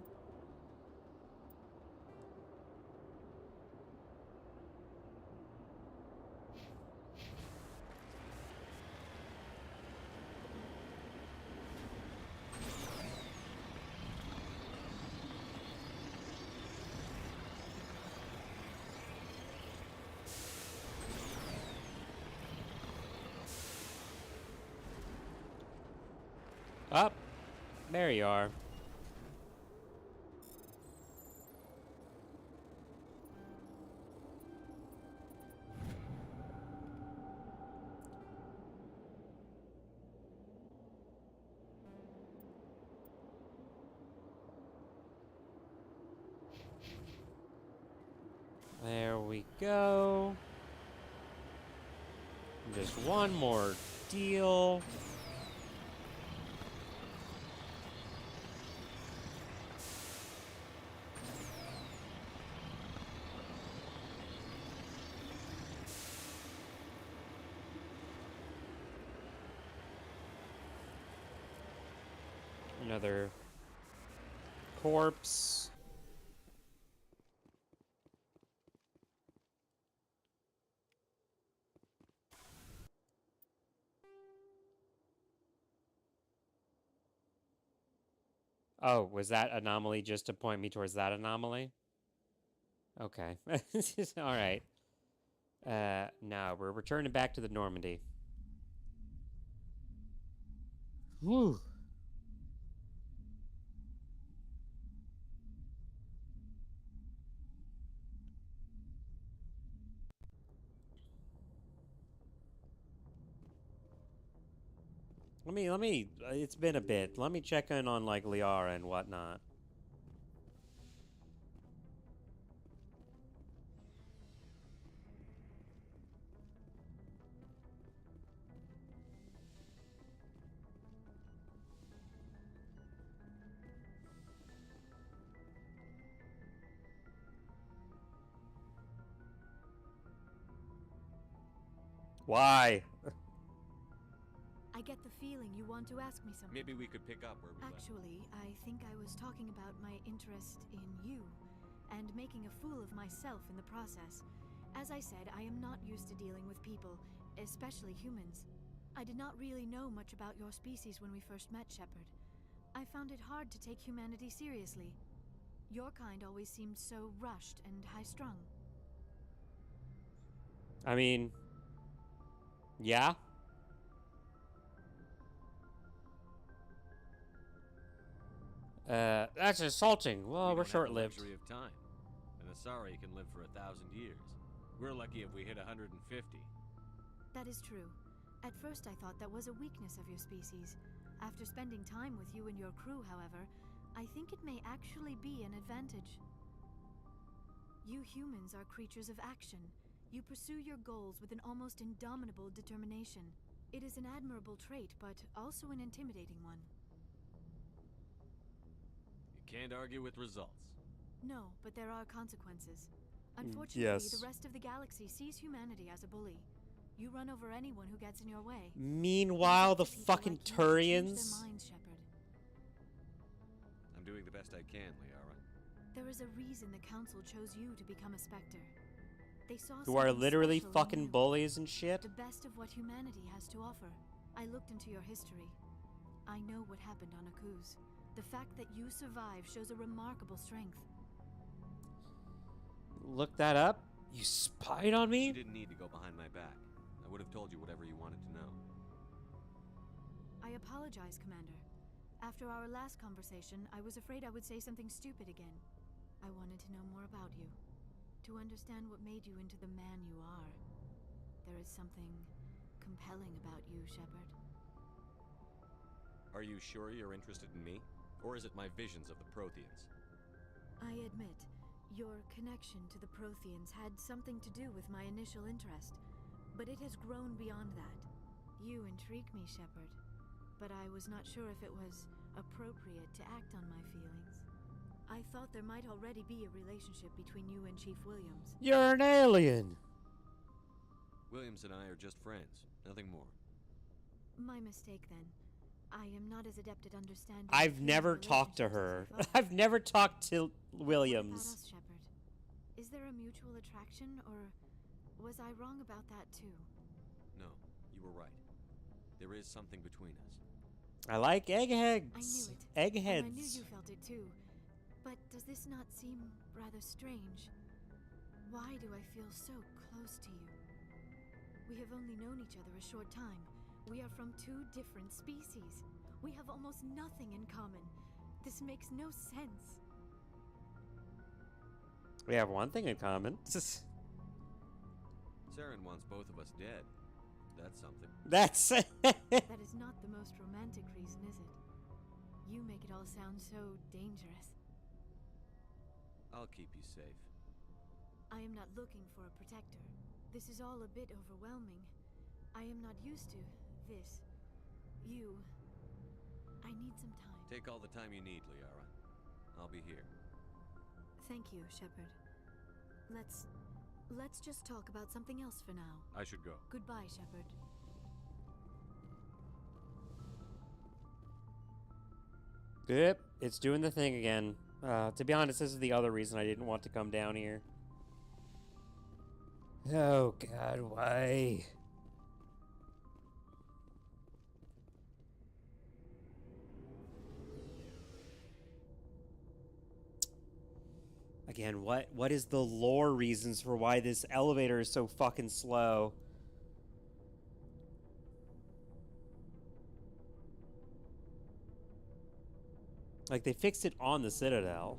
Up. There you are. There we go. Just one more deal. Another corpse. Oh, was that anomaly just to point me towards that anomaly? Okay. All right. No, we're returning back to the Normandy. Whew. Let me, it's been a bit. Let me check in on, like, Liara and whatnot. Why? I get the feeling you want to ask me something. Maybe we could pick up where we left. Actually, I think I was talking about my interest in you, and making a fool of myself in the process. As I said, I am not used to dealing with people, especially humans. I did not really know much about your species when we first met, Shepard. I found it hard to take humanity seriously. Your kind always seemed so rushed and high-strung. I mean, yeah. That's insulting. Well, we're short-lived. Luxury of time. And Asari can live for 1,000 years. We're lucky if we hit 150. That is true. At first I thought that was a weakness of your species. After spending time with you and your crew, however, I think it may actually be an advantage. You humans are creatures of action. You pursue your goals with an almost indomitable determination. It is an admirable trait, but also an intimidating one. You can't argue with results. No, but there are consequences. Unfortunately, yes. the rest of the galaxy sees humanity as a bully. You run over anyone who gets in your way. Meanwhile, the fucking Turians. I'm doing the best I can, Liara. There is a reason the Council chose you to become a Spectre. They saw Who are something literally special in fucking you, bullies and shit. the best of what humanity has to offer. I looked into your history. I know what happened on Akuz. The fact that you survived shows a remarkable strength. Look that up? You spied on me? You didn't need to go behind my back. I would have told you whatever you wanted to know. I apologize, Commander. After our last conversation, I was afraid I would say something stupid again. I wanted to know more about you. To understand what made you into the man you are. There is something compelling about you, Shepard. Are you sure you're interested in me? Or is it my visions of the Protheans? I admit, your connection to the Protheans had something to do with my initial interest, but it has grown beyond that. You intrigue me, Shepard, but I was not sure if it was appropriate to act on my feelings. I thought there might already be a relationship between you and Chief Williams. You're an alien! Williams and I are just friends, nothing more. My mistake, then. I am not as adept at understanding... I've never talked to her. I've never talked to Williams. What about us, Shepard? Is there a mutual attraction, or was I wrong about that too? No, you were right. There is something between us. I like eggheads. I knew it. Eggheads. And I knew you felt it too. But does this not seem rather strange? Why do I feel so close to you? We have only known each other a short time. We are from two different species. We have almost nothing in common. This makes no sense. We have one thing in common. Saren wants both of us dead. That's something. That's... That is not the most romantic reason, is it? You make it all sound so dangerous. I'll keep you safe. I am not looking for a protector. This is all a bit overwhelming. I am not used to this. You... I need some time. Take all the time you need, Liara. I'll be here. Thank you, Shepard. Let's just talk about something else for now. I should go. Goodbye, Shepard. Yep, it's doing the thing again. To be honest, this is the other reason I didn't want to come down here. Oh god, why? Again, what is the lore reasons for why this elevator is so fucking slow? Like, they fixed it on the Citadel.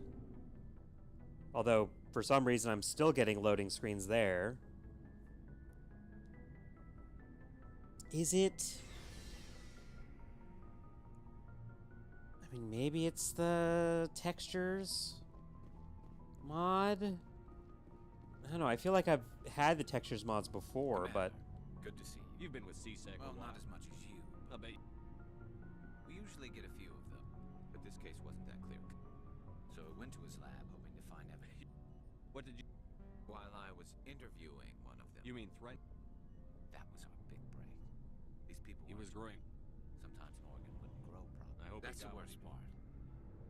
Although, for some reason, I'm still getting loading screens there. Is it? I mean, maybe it's the textures mod? I don't know, I feel like I've had the textures mods before, but... Good to see you. You've been with C-Sec Well, a while. not as much as you. I bet. We usually get a few of them, but this case wasn't that clear. So I went to his lab hoping to find evidence. What did you... While I was interviewing one of them. You mean threat? That was our big break. These people He was were growing. Sometimes an organ wouldn't grow properly. I hope That's he the got worst one. part.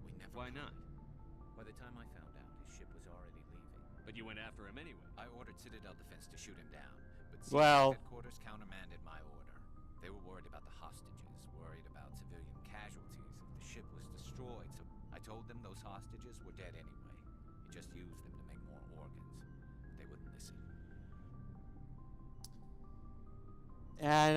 We never. Why not? By the time I found out, his ship was already leaving. But you went after him anyway. I ordered Citadel Defense to shoot him down, but Well- headquarters countermanded my order. They were worried about the hostages, worried about civilian casualties if the ship was destroyed, so I told them those hostages were dead anyway. He just used them to make more organs. They wouldn't listen. And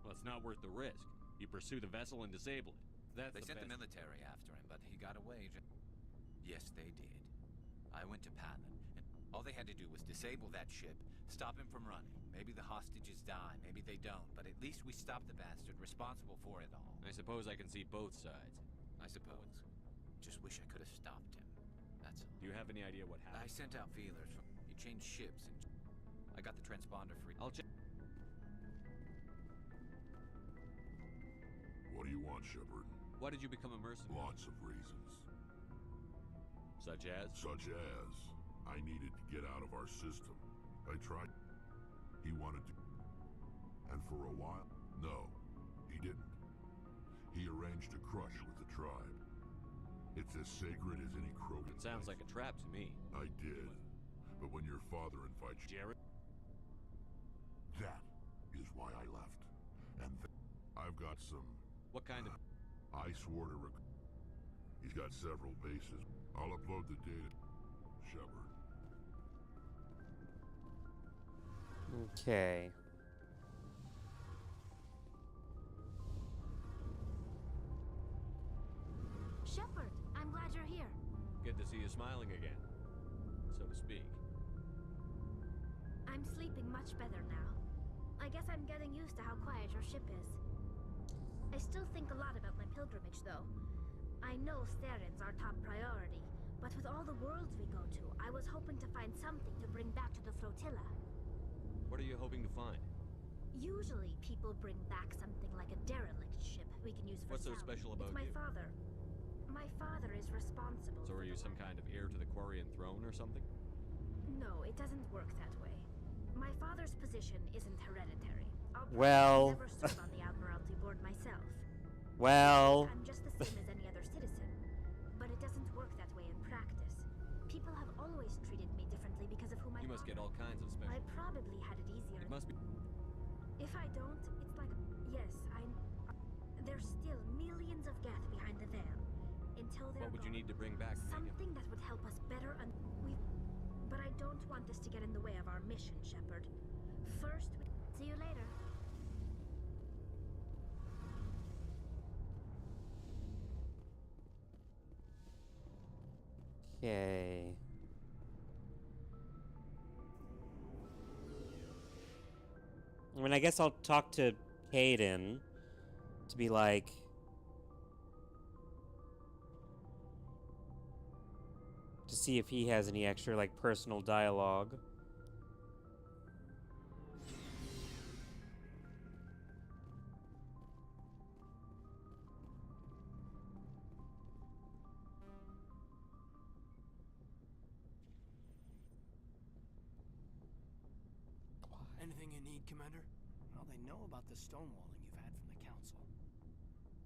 Well, it's not worth the risk. You pursue the vessel and disable it. That's They the sent the best. military after him, but he got away. Yes, they did. I went to Patton, and all they had to do was disable that ship, stop him from running. Maybe the hostages die, maybe they don't, but at least we stopped the bastard responsible for it all. I suppose I can see both sides. I suppose. Just wish I could have stopped him. That's all. Do you have any idea what happened? I sent out feelers. He changed ships, and I got the transponder free. I'll check. What do you want, Shepard? Why did you become a mercenary? Lots of reasons. Such as? Such as, I needed to get out of our system. I tried. He wanted to. And for a while, no, he didn't. He arranged a crush with the tribe. It's as sacred as any Krogan. It sounds like a trap to me. I did. But when your father invites you... Jared? That is why I left. And I've got some... What kind of... I swore to He's got several bases. I'll upload the data. Shepard. Okay. Shepard, I'm glad you're here. Good to see you smiling again, so to speak. I'm sleeping much better now. I guess I'm getting used to how quiet your ship is. I still think a lot about my pilgrimage, though. I know Steren's our top priority, but with all the worlds we go to, I was hoping to find something to bring back to the flotilla. What are you hoping to find? Usually, people bring back something like a derelict ship we can use for What's so salvage. special about It's my you? father. My father is responsible. So are you some kind of heir to the Quarian throne or something? No, it doesn't work that way. My father's position isn't hereditary. I'll Well. never serve on the Admiralty board myself. Well. I'm just the same as any other citizen. But it doesn't work that way in practice. People have always treated me differently because of who my You must father... get all kinds of special... I probably had it easier. It must be... If I don't, it's like... Yes, there's still millions of Geth behind the veil. Until they're What would you gone. need to bring back to make it? Something that would help us better But I don't want this to get in the way of our mission, Shepard. First, see you later. Okay. I mean, I guess I'll talk to Kaidan to be like... to see if he has any extra, like, personal dialogue. Anything you need, Commander? Well, they know about the stonewalling you've had from the Council.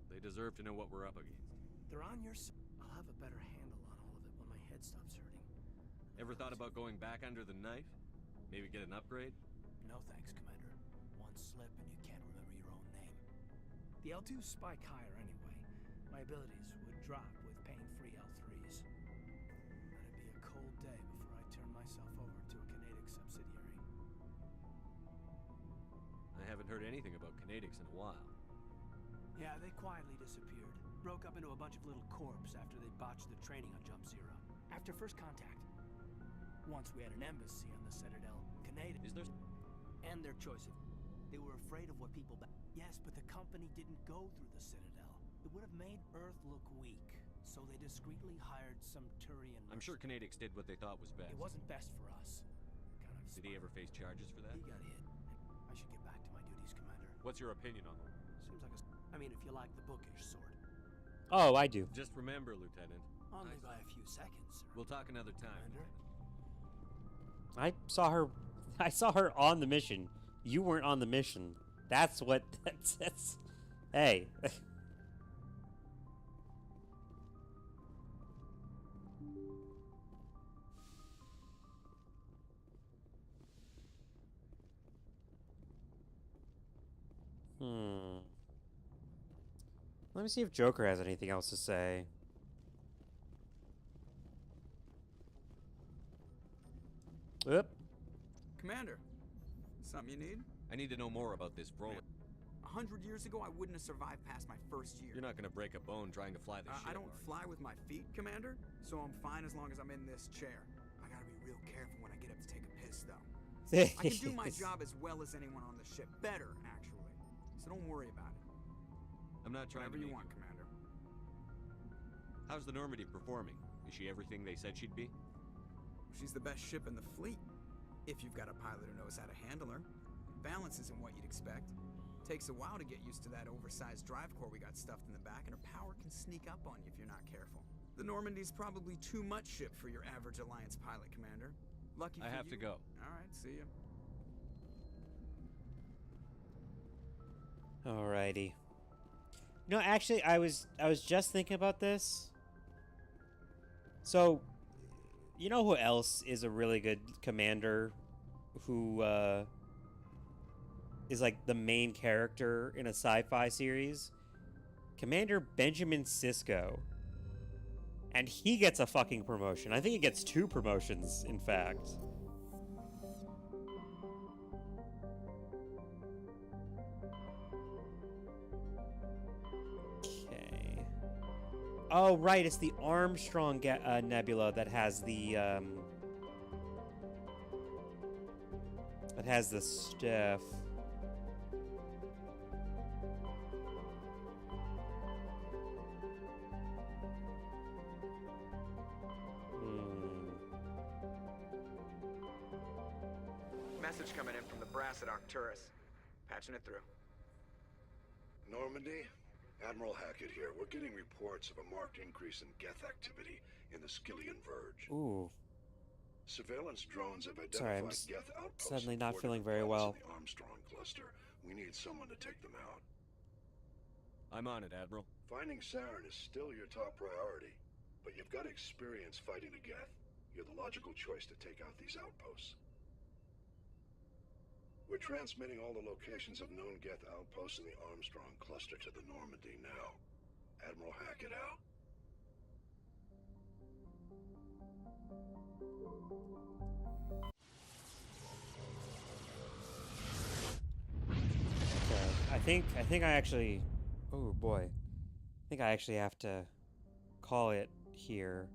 They deserve to know what we're up against. They're on your side. I'll have a better handle on all of it when my head stops hurting. Ever thought about going back under the knife? Maybe get an upgrade? No thanks, Commander. One slip and you can't remember your own name. The L2s spike higher anyway. My abilities would drop with pain-free L3s. It'd be a cold day before I turn myself over to a Canadic subsidiary. I haven't heard anything about Canadics in a while. Yeah, they quietly disappeared. Broke up into a bunch of little corps after they botched the training on Jump Zero. After first contact. Once we had an embassy on the Citadel, Canadian. Is there... And their choice of... They were afraid of what people... Yes, but the company didn't go through the Citadel. It would have made Earth look weak. So they discreetly hired some Turian... I'm sure Canadics did what they thought was best. It wasn't best for us. Did he ever face charges for that? He got hit. I should get back to my duties, Commander. What's your opinion on them? Seems like a... I mean, if you like the bookish sort. Oh, I do. Just remember, Lieutenant. Only by a few seconds, sir. We'll talk another time. Commander? I saw her on the mission. You weren't on the mission. That's what that's hey. Let me see if Joker has anything else to say. Oop. Commander, something you need? I need to know more about this Vrolan. 100 years ago, I wouldn't have survived past my first year. You're not gonna break a bone trying to fly the ship. I don't fly with my feet, Commander, so I'm fine as long as I'm in this chair. real careful when I get up to take a piss, though. I can do my job as well as anyone on the ship. Better, actually. So don't worry about it. I'm not trying Whatever to you make want, Commander. How's the Normandy performing? Is she everything they said she'd be? She's the best ship in the fleet. If you've got a pilot who knows how to handle her. Balance isn't what you'd expect. Takes a while to get used to that oversized drive core we got stuffed in the back, and her power can sneak up on you if you're not careful. The Normandy's probably too much ship for your average Alliance pilot, Commander. Lucky for you. I have to go. All right, see ya. Alrighty. No, actually, I was just thinking about this. So, you know who else is a really good commander who is like the main character in a sci-fi series? Commander Benjamin Sisko. And he gets a fucking promotion. I think he gets 2 promotions, in fact. Okay. Oh, right, it's the Armstrong Nebula that has the stuff. Message coming in from the brass at Arcturus. Patching it through. Normandy? Admiral Hackett here. We're getting reports of a marked increase in Geth activity in the Skillian Verge. Ooh. Surveillance drones have Sorry, I'm identified Geth outposts. suddenly in not 4 feeling different very planets well. in the Armstrong cluster. We need someone to take them out. I'm on it, Admiral. Finding Saren is still your top priority, but you've got experience fighting the Geth. You're the logical choice to take out these outposts. We're transmitting all the locations of known Geth outposts in the Armstrong cluster to the Normandy now. Admiral Hackett out. Okay, I think I actually... Oh boy. I think I actually have to call it here.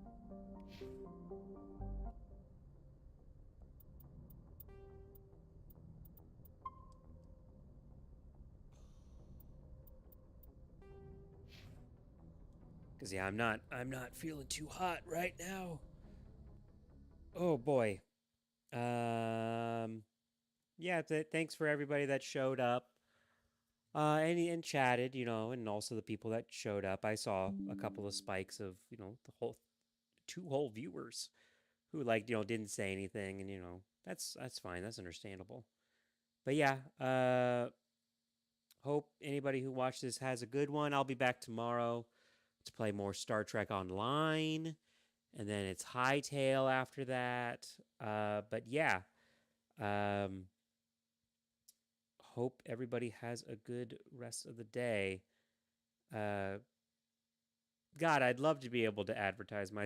Cause yeah, I'm not feeling too hot right now. Oh boy. Yeah, thanks for everybody that showed up. And chatted, you know, and also the people that showed up. I saw a couple of spikes of, you know, the whole 2 whole viewers who, like, you know, didn't say anything, and you know, that's fine, that's understandable. But yeah, hope anybody who watched this has a good one. I'll be back tomorrow to play more Star Trek Online, and then it's Hightail after that. But yeah, hope everybody has a good rest of the day. God, I'd love to be able to advertise my